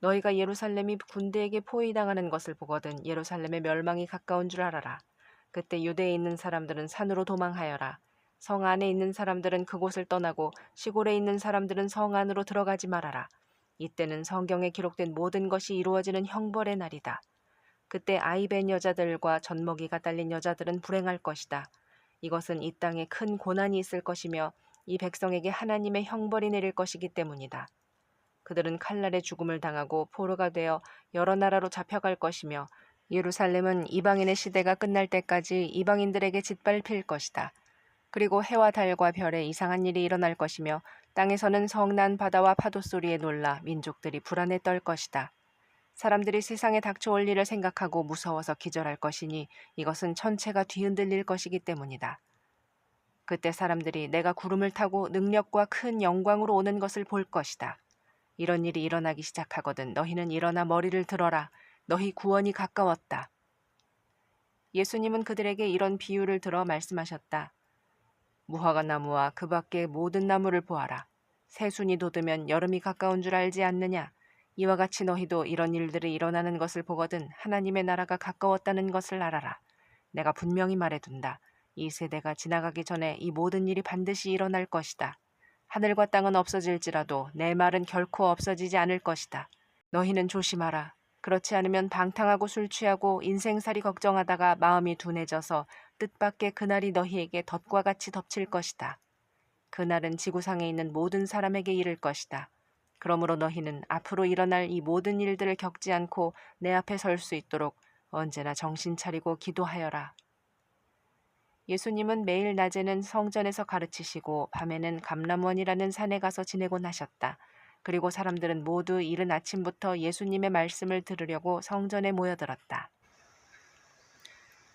너희가 예루살렘이 군대에게 포위당하는 것을 보거든 예루살렘의 멸망이 가까운 줄 알아라. 그때 유대에 있는 사람들은 산으로 도망하여라. 성 안에 있는 사람들은 그곳을 떠나고 시골에 있는 사람들은 성 안으로 들어가지 말아라. 이때는 성경에 기록된 모든 것이 이루어지는 형벌의 날이다. 그때 아이벤 여자들과 젖먹이가 딸린 여자들은 불행할 것이다. 이것은 이 땅에 큰 고난이 있을 것이며 이 백성에게 하나님의 형벌이 내릴 것이기 때문이다. 그들은 칼날의 죽음을 당하고 포로가 되어 여러 나라로 잡혀갈 것이며 예루살렘은 이방인의 시대가 끝날 때까지 이방인들에게 짓밟힐 것이다. 그리고 해와 달과 별에 이상한 일이 일어날 것이며 땅에서는 성난 바다와 파도 소리에 놀라 민족들이 불안에 떨 것이다. 사람들이 세상에 닥쳐올 일을 생각하고 무서워서 기절할 것이니 이것은 천체가 뒤흔들릴 것이기 때문이다. 그때 사람들이 내가 구름을 타고 능력과 큰 영광으로 오는 것을 볼 것이다. 이런 일이 일어나기 시작하거든 너희는 일어나 머리를 들어라. 너희 구원이 가까웠다. 예수님은 그들에게 이런 비유를 들어 말씀하셨다. 무화과 나무와 그 밖의 모든 나무를 보아라. 새순이 돋으면 여름이 가까운 줄 알지 않느냐. 이와 같이 너희도 이런 일들이 일어나는 것을 보거든 하나님의 나라가 가까웠다는 것을 알아라. 내가 분명히 말해둔다. 이 세대가 지나가기 전에 이 모든 일이 반드시 일어날 것이다. 하늘과 땅은 없어질지라도 내 말은 결코 없어지지 않을 것이다. 너희는 조심하라. 그렇지 않으면 방탕하고 술 취하고 인생살이 걱정하다가 마음이 둔해져서 뜻밖의 그날이 너희에게 덫과 같이 덮칠 것이다. 그날은 지구상에 있는 모든 사람에게 이를 것이다. 그러므로 너희는 앞으로 일어날 이 모든 일들을 겪지 않고 내 앞에 설 수 있도록 언제나 정신 차리고 기도하여라. 예수님은 매일 낮에는 성전에서 가르치시고 밤에는 감람원이라는 산에 가서 지내곤 하셨다. 그리고 사람들은 모두 이른 아침부터 예수님의 말씀을 들으려고 성전에 모여들었다.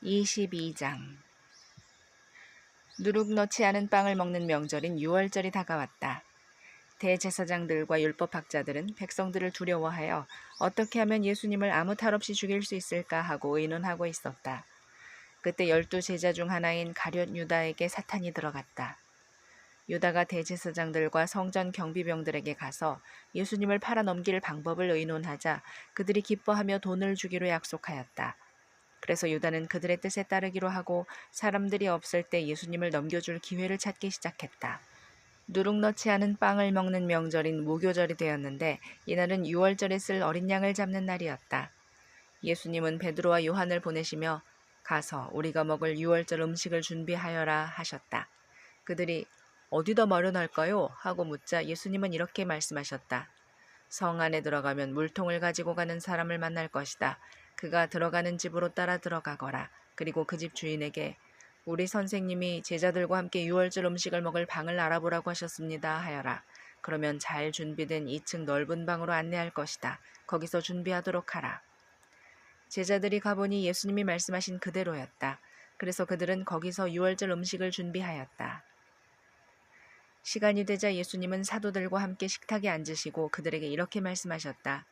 22장 누룩 넣지 않은 빵을 먹는 명절인 유월절이 다가왔다. 대제사장들과 율법학자들은 백성들을 두려워하여 어떻게 하면 예수님을 아무 탈 없이 죽일 수 있을까 하고 의논하고 있었다. 그때 12 제자 중 하나인 가룟 유다에게 사탄이 들어갔다. 유다가 대제사장들과 성전 경비병들에게 가서 예수님을 팔아넘길 방법을 의논하자 그들이 기뻐하며 돈을 주기로 약속하였다. 그래서 유다는 그들의 뜻에 따르기로 하고 사람들이 없을 때 예수님을 넘겨줄 기회를 찾기 시작했다. 누룩 넣지 않은 빵을 먹는 명절인 무교절이 되었는데 이날은 유월절에 쓸 어린 양을 잡는 날이었다. 예수님은 베드로와 요한을 보내시며 가서 우리가 먹을 유월절 음식을 준비하여라 하셨다. 그들이 어디다 마련할까요? 하고 묻자 예수님은 이렇게 말씀하셨다. 성 안에 들어가면 물통을 가지고 가는 사람을 만날 것이다. 그가 들어가는 집으로 따라 들어가거라. 그리고 그 집 주인에게 우리 선생님이 제자들과 함께 유월절 음식을 먹을 방을 알아보라고 하셨습니다 하여라. 그러면 잘 준비된 2층 넓은 방으로 안내할 것이다. 거기서 준비하도록 하라. 제자들이 가보니 예수님이 말씀하신 그대로였다. 그래서 그들은 거기서 유월절 음식을 준비하였다. 시간이 되자 예수님은 사도들과 함께 식탁에 앉으시고 그들에게 이렇게 말씀하셨다.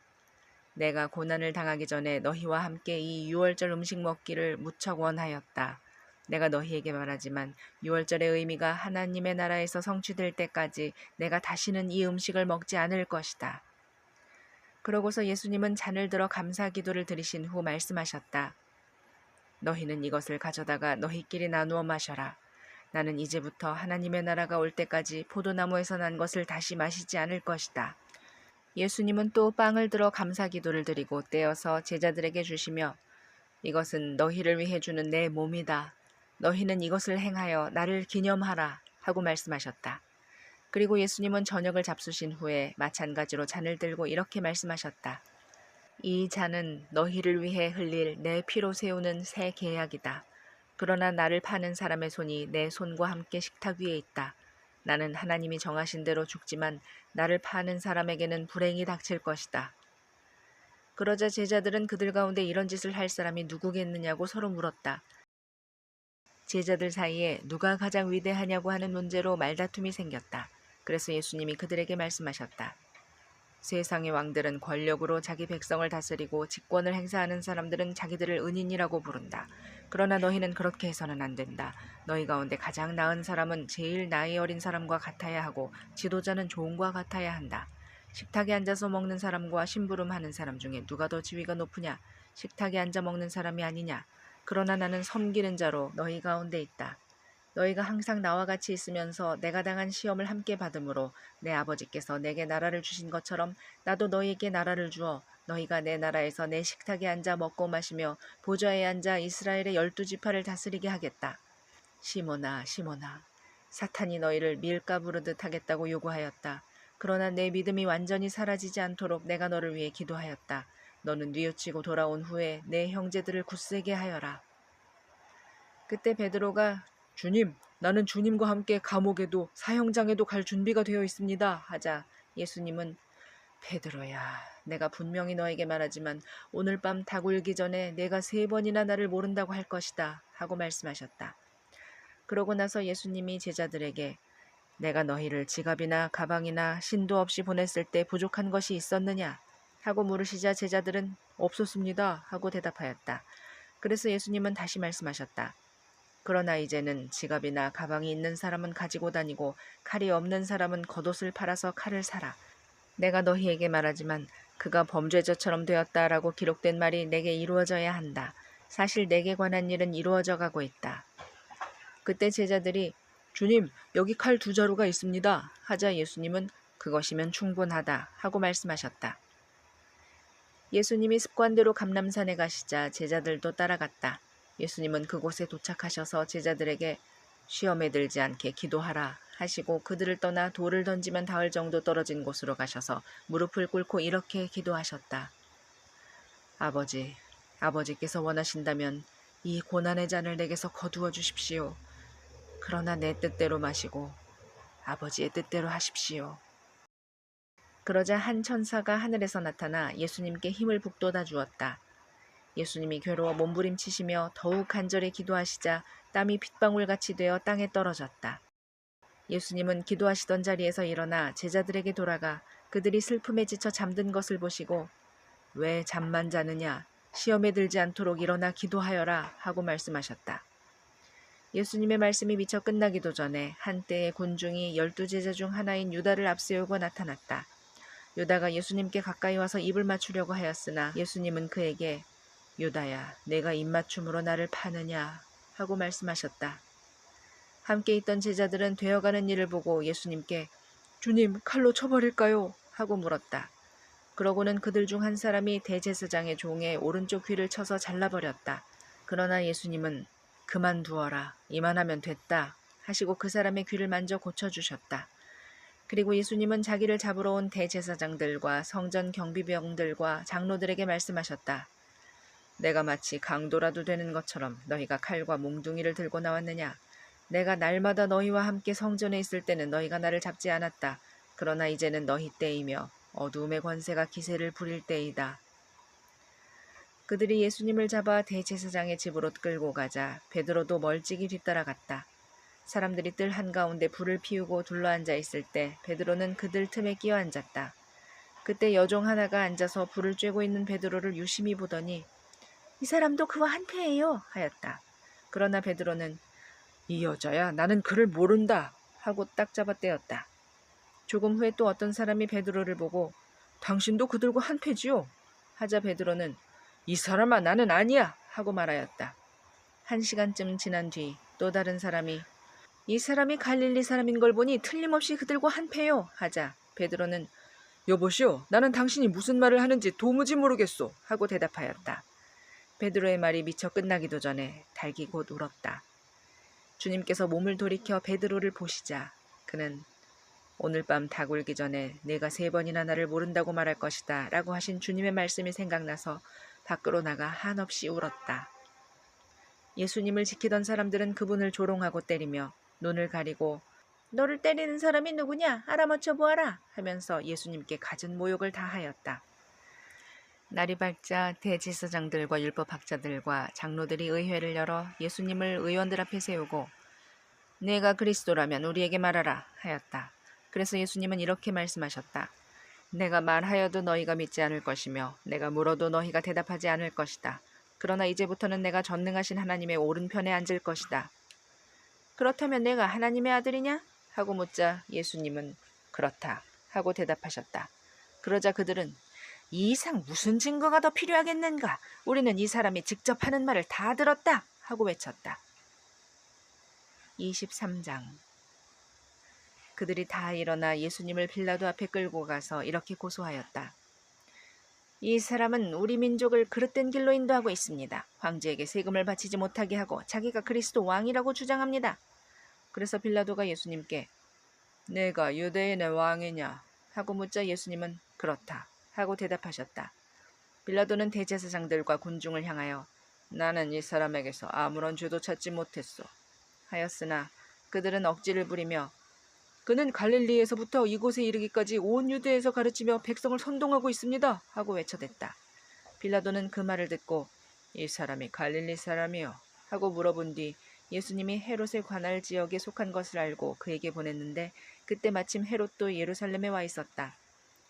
내가 고난을 당하기 전에 너희와 함께 이 유월절 음식 먹기를 무척 원하였다. 내가 너희에게 말하지만 유월절의 의미가 하나님의 나라에서 성취될 때까지 내가 다시는 이 음식을 먹지 않을 것이다. 그러고서 예수님은 잔을 들어 감사 기도를 드리신 후 말씀하셨다. 너희는 이것을 가져다가 너희끼리 나누어 마셔라. 나는 이제부터 하나님의 나라가 올 때까지 포도나무에서 난 것을 다시 마시지 않을 것이다. 예수님은 또 빵을 들어 감사 기도를 드리고 떼어서 제자들에게 주시며 이것은 너희를 위해 주는 내 몸이다. 너희는 이것을 행하여 나를 기념하라 하고 말씀하셨다. 그리고 예수님은 저녁을 잡수신 후에 마찬가지로 잔을 들고 이렇게 말씀하셨다. 이 잔은 너희를 위해 흘릴 내 피로 세우는 새 계약이다. 그러나 나를 파는 사람의 손이 내 손과 함께 식탁 위에 있다. 나는 하나님이 정하신 대로 죽지만 나를 파는 사람에게는 불행이 닥칠 것이다. 그러자 제자들은 그들 가운데 이런 짓을 할 사람이 누구겠느냐고 서로 물었다. 제자들 사이에 누가 가장 위대하냐고 하는 문제로 말다툼이 생겼다. 그래서 예수님이 그들에게 말씀하셨다. 세상의 왕들은 권력으로 자기 백성을 다스리고 직권을 행사하는 사람들은 자기들을 은인이라고 부른다. 그러나 너희는 그렇게 해서는 안 된다. 너희 가운데 가장 나은 사람은 제일 나이 어린 사람과 같아야 하고 지도자는 종과 같아야 한다. 식탁에 앉아서 먹는 사람과 심부름하는 사람 중에 누가 더 지위가 높으냐? 식탁에 앉아 먹는 사람이 아니냐? 그러나 나는 섬기는 자로 너희 가운데 있다. 너희가 항상 나와 같이 있으면서 내가 당한 시험을 함께 받음으로 내 아버지께서 내게 나라를 주신 것처럼 나도 너희에게 나라를 주어 너희가 내 나라에서 내 식탁에 앉아 먹고 마시며 보좌에 앉아 이스라엘의 12지파를 다스리게 하겠다. 시몬아, 시몬아, 사탄이 너희를 밀가 부르듯 하겠다고 요구하였다. 그러나 내 믿음이 완전히 사라지지 않도록 내가 너를 위해 기도하였다. 너는 뉘우치고 돌아온 후에 내 형제들을 굳세게 하여라. 그때 베드로가 주님, 나는 주님과 함께 감옥에도 사형장에도 갈 준비가 되어 있습니다. 하자 예수님은 베드로야, 내가 분명히 너에게 말하지만 오늘 밤 닭 울기 전에 내가 3번이나 나를 모른다고 할 것이다. 하고 말씀하셨다. 그러고 나서 예수님이 제자들에게 내가 너희를 지갑이나 가방이나 신도 없이 보냈을 때 부족한 것이 있었느냐? 하고 물으시자 제자들은 없었습니다. 하고 대답하였다. 그래서 예수님은 다시 말씀하셨다. 그러나 이제는 지갑이나 가방이 있는 사람은 가지고 다니고 칼이 없는 사람은 겉옷을 팔아서 칼을 사라. 내가 너희에게 말하지만 그가 범죄자처럼 되었다라고 기록된 말이 내게 이루어져야 한다. 사실 내게 관한 일은 이루어져 가고 있다. 그때 제자들이 주님, 여기 칼 2자루가 있습니다. 하자 예수님은 그것이면 충분하다 하고 말씀하셨다. 예수님이 습관대로 감람산에 가시자 제자들도 따라갔다. 예수님은 그곳에 도착하셔서 제자들에게 시험에 들지 않게 기도하라 하시고 그들을 떠나 돌을 던지면 닿을 정도 떨어진 곳으로 가셔서 무릎을 꿇고 이렇게 기도하셨다. 아버지, 아버지께서 원하신다면 이 고난의 잔을 내게서 거두어 주십시오. 그러나 내 뜻대로 마시고 아버지의 뜻대로 하십시오. 그러자 한 천사가 하늘에서 나타나 예수님께 힘을 북돋아 주었다. 예수님이 괴로워 몸부림치시며 더욱 간절히 기도하시자 땀이 핏방울같이 되어 땅에 떨어졌다. 예수님은 기도하시던 자리에서 일어나 제자들에게 돌아가 그들이 슬픔에 지쳐 잠든 것을 보시고 왜 잠만 자느냐? 시험에 들지 않도록 일어나 기도하여라 하고 말씀하셨다. 예수님의 말씀이 미처 끝나기도 전에 한때의 군중이 12제자 중 하나인 유다를 앞세우고 나타났다. 유다가 예수님께 가까이 와서 입을 맞추려고 하였으나 예수님은 그에게 유다야, 내가 입맞춤으로 나를 파느냐? 하고 말씀하셨다. 함께 있던 제자들은 되어가는 일을 보고 예수님께 주님, 칼로 쳐버릴까요? 하고 물었다. 그러고는 그들 중 한 사람이 대제사장의 종의 오른쪽 귀를 쳐서 잘라버렸다. 그러나 예수님은 그만두어라, 이만하면 됐다 하시고 그 사람의 귀를 만져 고쳐주셨다. 그리고 예수님은 자기를 잡으러 온 대제사장들과 성전 경비병들과 장로들에게 말씀하셨다. 내가 마치 강도라도 되는 것처럼 너희가 칼과 몽둥이를 들고 나왔느냐? 내가 날마다 너희와 함께 성전에 있을 때는 너희가 나를 잡지 않았다. 그러나 이제는 너희 때이며 어두움의 권세가 기세를 부릴 때이다. 그들이 예수님을 잡아 대제사장의 집으로 끌고 가자 베드로도 멀찍이 뒤따라갔다. 사람들이 뜰 한가운데 불을 피우고 둘러앉아 있을 때 베드로는 그들 틈에 끼어 앉았다. 그때 여종 하나가 앉아서 불을 쬐고 있는 베드로를 유심히 보더니 이 사람도 그와 한패예요 하였다. 그러나 베드로는 이 여자야, 나는 그를 모른다 하고 딱 잡아 떼었다. 조금 후에 또 어떤 사람이 베드로를 보고 당신도 그들과 한패지요? 하자 베드로는 이 사람아, 나는 아니야 하고 말하였다. 1시간쯤 지난 뒤 또 다른 사람이 이 사람이 갈릴리 사람인 걸 보니 틀림없이 그들과 한패요 하자 베드로는 여보시오, 나는 당신이 무슨 말을 하는지 도무지 모르겠소 하고 대답하였다. 베드로의 말이 미처 끝나기도 전에 닭이 곧 울었다. 주님께서 몸을 돌이켜 베드로를 보시자 그는 오늘 밤 닭 울기 전에 내가 3번이나 나를 모른다고 말할 것이다 라고 하신 주님의 말씀이 생각나서 밖으로 나가 한없이 울었다. 예수님을 지키던 사람들은 그분을 조롱하고 때리며 눈을 가리고 너를 때리는 사람이 누구냐? 알아맞혀 보아라 하면서 예수님께 갖은 모욕을 다하였다. 날이 밝자 대제사장들과 율법학자들과 장로들이 의회를 열어 예수님을 의원들 앞에 세우고 내가 그리스도라면 우리에게 말하라 하였다. 그래서 예수님은 이렇게 말씀하셨다. 내가 말하여도 너희가 믿지 않을 것이며 내가 물어도 너희가 대답하지 않을 것이다. 그러나 이제부터는 내가 전능하신 하나님의 오른편에 앉을 것이다. 그렇다면 내가 하나님의 아들이냐? 하고 묻자 예수님은 그렇다 하고 대답하셨다. 그러자 그들은 이 이상 무슨 증거가 더 필요하겠는가? 우리는 이 사람이 직접 하는 말을 다 들었다 하고 외쳤다. 23장. 그들이 다 일어나 예수님을 빌라도 앞에 끌고 가서 이렇게 고소하였다. 이 사람은 우리 민족을 그릇된 길로 인도하고 있습니다. 황제에게 세금을 바치지 못하게 하고 자기가 그리스도 왕이라고 주장합니다. 그래서 빌라도가 예수님께 내가 유대인의 왕이냐 하고 묻자 예수님은 그렇다 하고 대답하셨다. 빌라도는 대제사장들과 군중을 향하여 나는 이 사람에게서 아무런 죄도 찾지 못했소 하였으나 그들은 억지를 부리며 그는 갈릴리에서부터 이곳에 이르기까지 온 유대에서 가르치며 백성을 선동하고 있습니다 하고 외쳐댔다. 빌라도는 그 말을 듣고 이 사람이 갈릴리 사람이요 하고 물어본 뒤 예수님이 헤롯의 관할 지역에 속한 것을 알고 그에게 보냈는데 그때 마침 헤롯도 예루살렘에 와 있었다.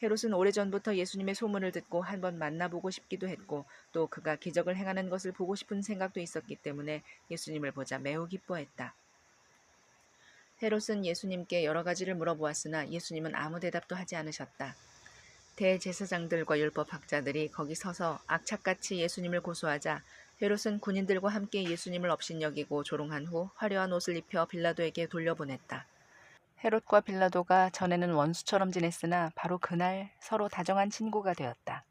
헤롯은 오래전부터 예수님의 소문을 듣고 한번 만나보고 싶기도 했고 또 그가 기적을 행하는 것을 보고 싶은 생각도 있었기 때문에 예수님을 보자 매우 기뻐했다. 헤롯은 예수님께 여러 가지를 물어보았으나 예수님은 아무 대답도 하지 않으셨다. 대제사장들과 율법학자들이 거기 서서 악착같이 예수님을 고소하자 헤롯은 군인들과 함께 예수님을 업신여기고 조롱한 후 화려한 옷을 입혀 빌라도에게 돌려보냈다. 헤롯과 빌라도가 전에는 원수처럼 지냈으나 바로 그날 서로 다정한 친구가 되었다.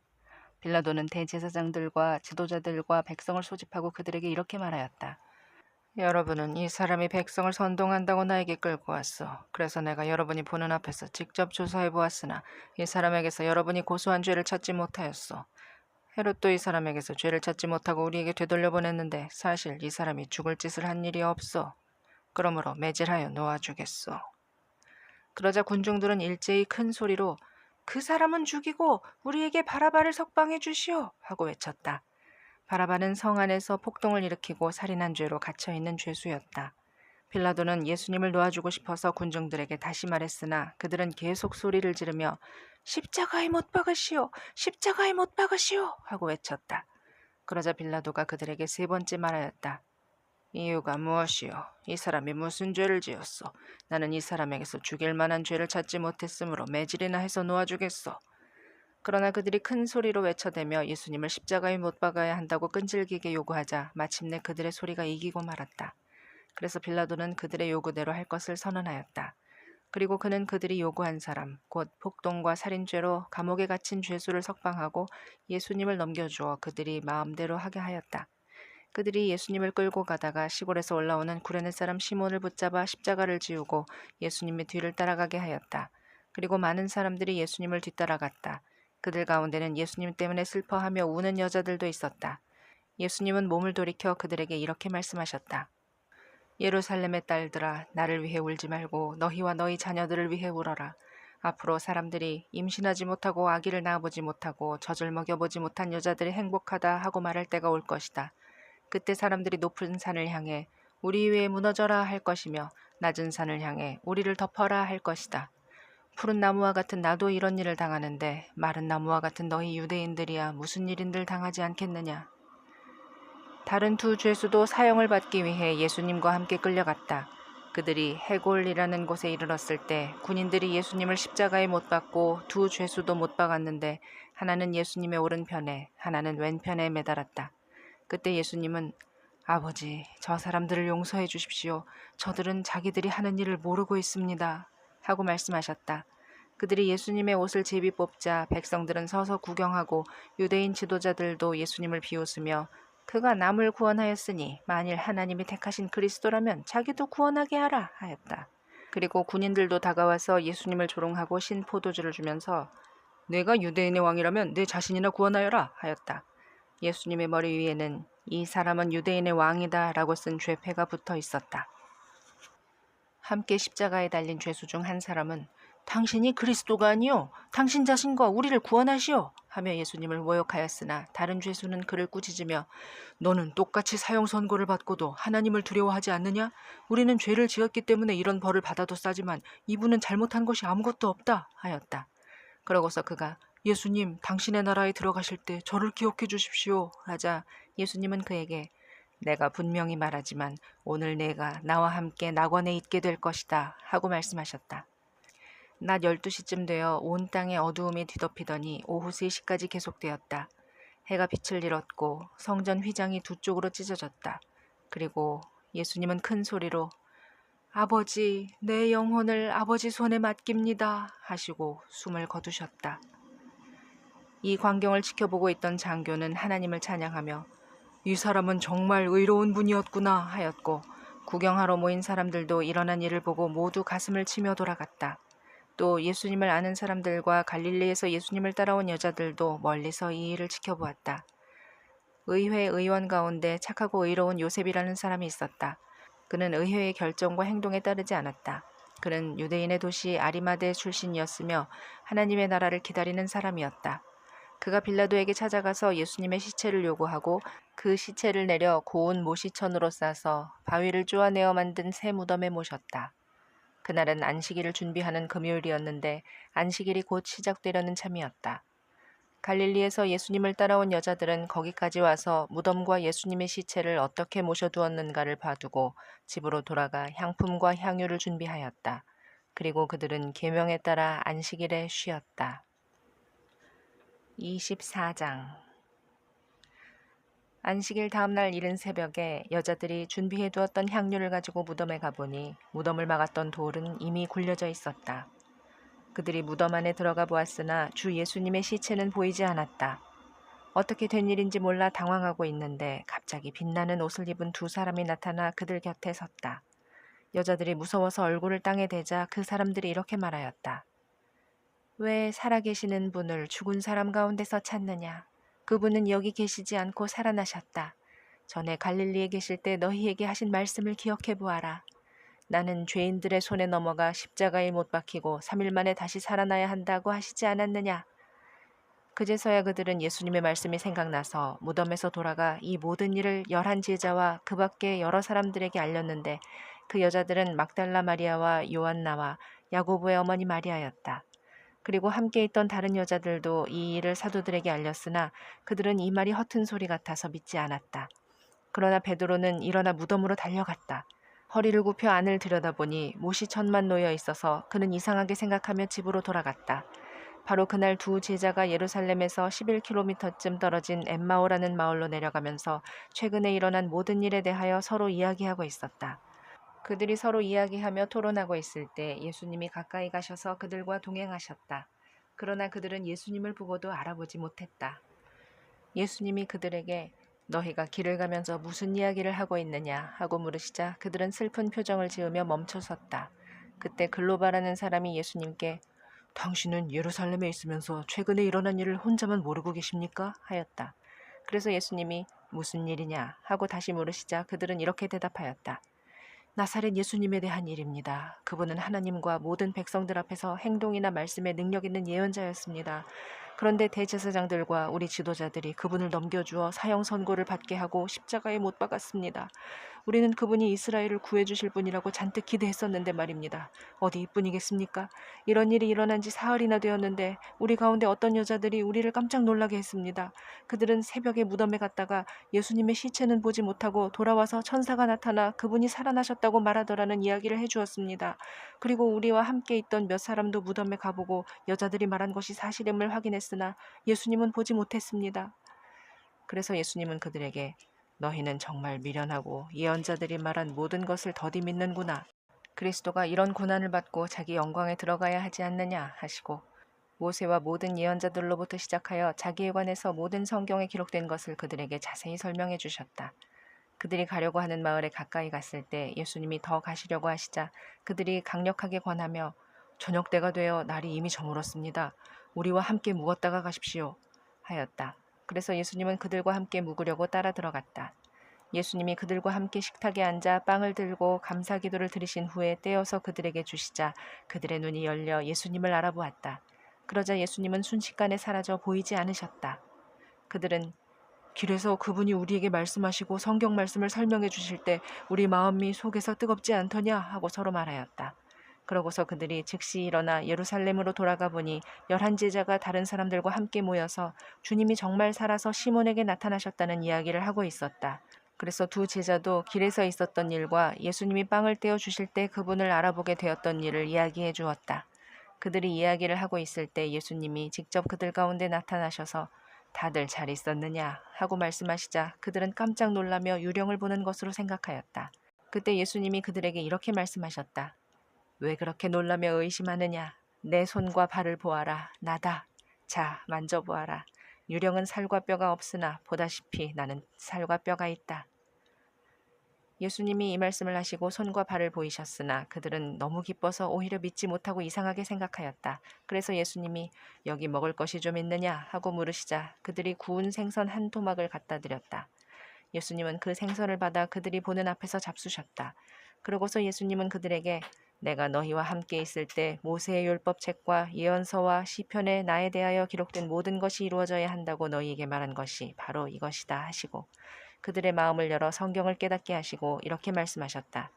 빌라도는 대제사장들과 지도자들과 백성을 소집하고 그들에게 이렇게 말하였다. 여러분은 이 사람이 백성을 선동한다고 나에게 끌고 왔어. 그래서 내가 여러분이 보는 앞에서 직접 조사해 보았으나 이 사람에게서 여러분이 고소한 죄를 찾지 못하였소. 헤롯도 이 사람에게서 죄를 찾지 못하고 우리에게 되돌려 보냈는데 사실 이 사람이 죽을 짓을 한 일이 없어. 그러므로 매질하여 놓아주겠소. 그러자 군중들은 일제히 큰 소리로 그 사람은 죽이고 우리에게 바라바를 석방해 주시오 하고 외쳤다. 바라바는 성 안에서 폭동을 일으키고 살인한 죄로 갇혀있는 죄수였다. 빌라도는 예수님을 놓아주고 싶어서 군중들에게 다시 말했으나 그들은 계속 소리를 지르며 십자가에 못 박으시오! 십자가에 못 박으시오! 하고 외쳤다. 그러자 빌라도가 그들에게 세 번째 말하였다. 이유가 무엇이오? 이 사람이 무슨 죄를 지었소? 나는 이 사람에게서 죽일 만한 죄를 찾지 못했으므로 매질이나 해서 놓아주겠소. 그러나 그들이 큰 소리로 외쳐대며 예수님을 십자가에 못 박아야 한다고 끈질기게 요구하자 마침내 그들의 소리가 이기고 말았다. 그래서 빌라도는 그들의 요구대로 할 것을 선언하였다. 그리고 그는 그들이 요구한 사람, 곧 폭동과 살인죄로 감옥에 갇힌 죄수를 석방하고 예수님을 넘겨주어 그들이 마음대로 하게 하였다. 그들이 예수님을 끌고 가다가 시골에서 올라오는 구레네 사람 시몬을 붙잡아 십자가를 지우고 예수님의 뒤를 따라가게 하였다. 그리고 많은 사람들이 예수님을 뒤따라갔다. 그들 가운데는 예수님 때문에 슬퍼하며 우는 여자들도 있었다. 예수님은 몸을 돌이켜 그들에게 이렇게 말씀하셨다. 예루살렘의 딸들아, 나를 위해 울지 말고 너희와 너희 자녀들을 위해 울어라. 앞으로 사람들이 임신하지 못하고 아기를 낳아보지 못하고 젖을 먹여보지 못한 여자들이 행복하다 하고 말할 때가 올 것이다. 그때 사람들이 높은 산을 향해 우리 위에 무너져라 할 것이며 낮은 산을 향해 우리를 덮어라 할 것이다. 푸른 나무와 같은 나도 이런 일을 당하는데 마른 나무와 같은 너희 유대인들이야 무슨 일인들 당하지 않겠느냐. 다른 두 죄수도 사형을 받기 위해 예수님과 함께 끌려갔다. 그들이 해골이라는 곳에 이르렀을 때 군인들이 예수님을 십자가에 못 박고 두 죄수도 못 박았는데 하나는 예수님의 오른편에 하나는 왼편에 매달았다. 그때 예수님은 아버지, 저 사람들을 용서해 주십시오. 저들은 자기들이 하는 일을 모르고 있습니다. 하고 말씀하셨다. 그들이 예수님의 옷을 제비 뽑자 백성들은 서서 구경하고 유대인 지도자들도 예수님을 비웃으며 그가 남을 구원하였으니 만일 하나님이 택하신 그리스도라면 자기도 구원하게 하라 하였다. 그리고 군인들도 다가와서 예수님을 조롱하고 신 포도주를 주면서 내가 유대인의 왕이라면 내 자신이나 구원하여라 하였다. 예수님의 머리 위에는 이 사람은 유대인의 왕이다 라고 쓴 죄패가 붙어 있었다. 함께 십자가에 달린 죄수 중 한 사람은 당신이 그리스도가 아니요 당신 자신과 우리를 구원하시오 하며 예수님을 모욕하였으나 다른 죄수는 그를 꾸짖으며 너는 똑같이 사형 선고를 받고도 하나님을 두려워하지 않느냐? 우리는 죄를 지었기 때문에 이런 벌을 받아도 싸지만 이분은 잘못한 것이 아무것도 없다 하였다. 그러고서 그가 예수님 당신의 나라에 들어가실 때 저를 기억해 주십시오 하자 예수님은 그에게 내가 분명히 말하지만 오늘 내가 나와 함께 낙원에 있게 될 것이다 하고 말씀하셨다. 낮 12시쯤 되어 온 땅에 어두움이 뒤덮이더니 오후 3시까지 계속되었다. 해가 빛을 잃었고 성전 휘장이 두 쪽으로 찢어졌다. 그리고 예수님은 큰 소리로 아버지, 내 영혼을 아버지 손에 맡깁니다 하시고 숨을 거두셨다. 이 광경을 지켜보고 있던 장교는 하나님을 찬양하며 이 사람은 정말 의로운 분이었구나 하였고 구경하러 모인 사람들도 일어난 일을 보고 모두 가슴을 치며 돌아갔다. 또 예수님을 아는 사람들과 갈릴리에서 예수님을 따라온 여자들도 멀리서 이 일을 지켜보았다. 의회 의원 가운데 착하고 의로운 요셉이라는 사람이 있었다. 그는 의회의 결정과 행동에 따르지 않았다. 그는 유대인의 도시 아리마대 출신이었으며 하나님의 나라를 기다리는 사람이었다. 그가 빌라도에게 찾아가서 예수님의 시체를 요구하고 그 시체를 내려 고운 모시천으로 싸서 바위를 쪼아내어 만든 새 무덤에 모셨다. 그날은 안식일을 준비하는 금요일이었는데 안식일이 곧 시작되려는 참이었다. 갈릴리에서 예수님을 따라온 여자들은 거기까지 와서 무덤과 예수님의 시체를 어떻게 모셔두었는가를 봐두고 집으로 돌아가 향품과 향유를 준비하였다. 그리고 그들은 계명에 따라 안식일에 쉬었다. 24장 안식일 다음날 이른 새벽에 여자들이 준비해두었던 향유를 가지고 무덤에 가보니 무덤을 막았던 돌은 이미 굴려져 있었다. 그들이 무덤 안에 들어가 보았으나 주 예수님의 시체는 보이지 않았다. 어떻게 된 일인지 몰라 당황하고 있는데 갑자기 빛나는 옷을 입은 두 사람이 나타나 그들 곁에 섰다. 여자들이 무서워서 얼굴을 땅에 대자 그 사람들이 이렇게 말하였다. 왜 살아계시는 분을 죽은 사람 가운데서 찾느냐? 그분은 여기 계시지 않고 살아나셨다. 전에 갈릴리에 계실 때 너희에게 하신 말씀을 기억해 보아라. 나는 죄인들의 손에 넘어가 십자가에 못 박히고 3일 만에 다시 살아나야 한다고 하시지 않았느냐? 그제서야 그들은 예수님의 말씀이 생각나서 무덤에서 돌아가 이 모든 일을 11제자와 그 밖에 여러 사람들에게 알렸는데 그 여자들은 막달라 마리아와 요한나와 야고보의 어머니 마리아였다. 그리고 함께 있던 다른 여자들도 이 일을 사도들에게 알렸으나 그들은 이 말이 허튼 소리 같아서 믿지 않았다. 그러나 베드로는 일어나 무덤으로 달려갔다. 허리를 굽혀 안을 들여다보니 모시천만 놓여 있어서 그는 이상하게 생각하며 집으로 돌아갔다. 바로 그날 두 제자가 예루살렘에서 11km쯤 떨어진 엠마오라는 마을로 내려가면서 최근에 일어난 모든 일에 대하여 서로 이야기하고 있었다. 그들이 서로 이야기하며 토론하고 있을 때 예수님이 가까이 가셔서 그들과 동행하셨다. 그러나 그들은 예수님을 보고도 알아보지 못했다. 예수님이 그들에게 너희가 길을 가면서 무슨 이야기를 하고 있느냐 하고 물으시자 그들은 슬픈 표정을 지으며 멈춰섰다. 그때 글로바라는 사람이 예수님께 당신은 예루살렘에 있으면서 최근에 일어난 일을 혼자만 모르고 계십니까? 하였다. 그래서 예수님이 무슨 일이냐 하고 다시 물으시자 그들은 이렇게 대답하였다. 나사렛 예수님에 대한 일입니다. 그분은 하나님과 모든 백성들 앞에서 행동이나 말씀에 능력 있는 예언자였습니다. 그런데 대제사장들과 우리 지도자들이 그분을 넘겨주어 사형 선고를 받게 하고 십자가에 못 박았습니다. 우리는 그분이 이스라엘을 구해주실 분이라고 잔뜩 기대했었는데 말입니다. 어디 이뿐이겠습니까? 이런 일이 일어난 지 사흘이나 되었는데 우리 가운데 어떤 여자들이 우리를 깜짝 놀라게 했습니다. 그들은 새벽에 무덤에 갔다가 예수님의 시체는 보지 못하고 돌아와서 천사가 나타나 그분이 살아나셨다고 말하더라는 이야기를 해주었습니다. 그리고 우리와 함께 있던 몇 사람도 무덤에 가보고 여자들이 말한 것이 사실임을 확인했으나 예수님은 보지 못했습니다. 그래서 예수님은 그들에게 너희는 정말 미련하고 예언자들이 말한 모든 것을 더디 믿는구나. 그리스도가 이런 고난을 받고 자기 영광에 들어가야 하지 않느냐 하시고 모세와 모든 예언자들로부터 시작하여 자기에 관해서 모든 성경에 기록된 것을 그들에게 자세히 설명해 주셨다. 그들이 가려고 하는 마을에 가까이 갔을 때 예수님이 더 가시려고 하시자 그들이 강력하게 권하며 저녁 때가 되어 날이 이미 저물었습니다. 우리와 함께 묵었다가 가십시오 하였다. 그래서 예수님은 그들과 함께 묵으려고 따라 들어갔다. 예수님이 그들과 함께 식탁에 앉아 빵을 들고 감사 기도를 드리신 후에 떼어서 그들에게 주시자 그들의 눈이 열려 예수님을 알아보았다. 그러자 예수님은 순식간에 사라져 보이지 않으셨다. 그들은 길에서 그분이 우리에게 말씀하시고 성경 말씀을 설명해 주실 때 우리 마음이 속에서 뜨겁지 않더냐 하고 서로 말하였다. 그러고서 그들이 즉시 일어나 예루살렘으로 돌아가 보니 11제자가 다른 사람들과 함께 모여서 주님이 정말 살아서 시몬에게 나타나셨다는 이야기를 하고 있었다. 그래서 두 제자도 길에서 있었던 일과 예수님이 빵을 떼어 주실 때 그분을 알아보게 되었던 일을 이야기해 주었다. 그들이 이야기를 하고 있을 때 예수님이 직접 그들 가운데 나타나셔서 다들 잘 있었느냐 하고 말씀하시자 그들은 깜짝 놀라며 유령을 보는 것으로 생각하였다. 그때 예수님이 그들에게 이렇게 말씀하셨다. 왜 그렇게 놀라며 의심하느냐? 내 손과 발을 보아라. 나다. 자, 만져보아라. 유령은 살과 뼈가 없으나 보다시피 나는 살과 뼈가 있다. 예수님이 이 말씀을 하시고 손과 발을 보이셨으나 그들은 너무 기뻐서 오히려 믿지 못하고 이상하게 생각하였다. 그래서 예수님이 여기 먹을 것이 좀 있느냐 하고 물으시자 그들이 구운 생선 한 토막을 갖다 드렸다. 예수님은 그 생선을 받아 그들이 보는 앞에서 잡수셨다. 그러고서 예수님은 그들에게 내가 너희와 함께 있을 때 모세의 율법책과 예언서와 시편에 나에 대하여 기록된 모든 것이 이루어져야 한다고 너희에게 말한 것이 바로 이것이다 하시고 그들의 마음을 열어 성경을 깨닫게 하시고 이렇게 말씀하셨다.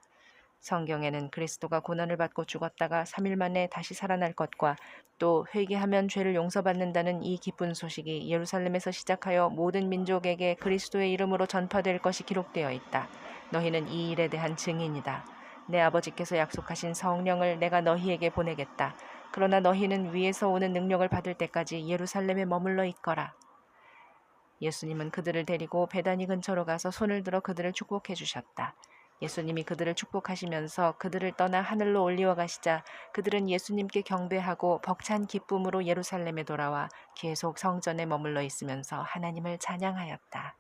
성경에는 그리스도가 고난을 받고 죽었다가 3일 만에 다시 살아날 것과 또 회개하면 죄를 용서받는다는 이 기쁜 소식이 예루살렘에서 시작하여 모든 민족에게 그리스도의 이름으로 전파될 것이 기록되어 있다. 너희는 이 일에 대한 증인이다. 내 아버지께서 약속하신 성령을 내가 너희에게 보내겠다. 그러나 너희는 위에서 오는 능력을 받을 때까지 예루살렘에 머물러 있거라. 예수님은 그들을 데리고 베다니 근처로 가서 손을 들어 그들을 축복해 주셨다. 예수님이 그들을 축복하시면서 그들을 떠나 하늘로 올리워 가시자 그들은 예수님께 경배하고 벅찬 기쁨으로 예루살렘에 돌아와 계속 성전에 머물러 있으면서 하나님을 찬양하였다.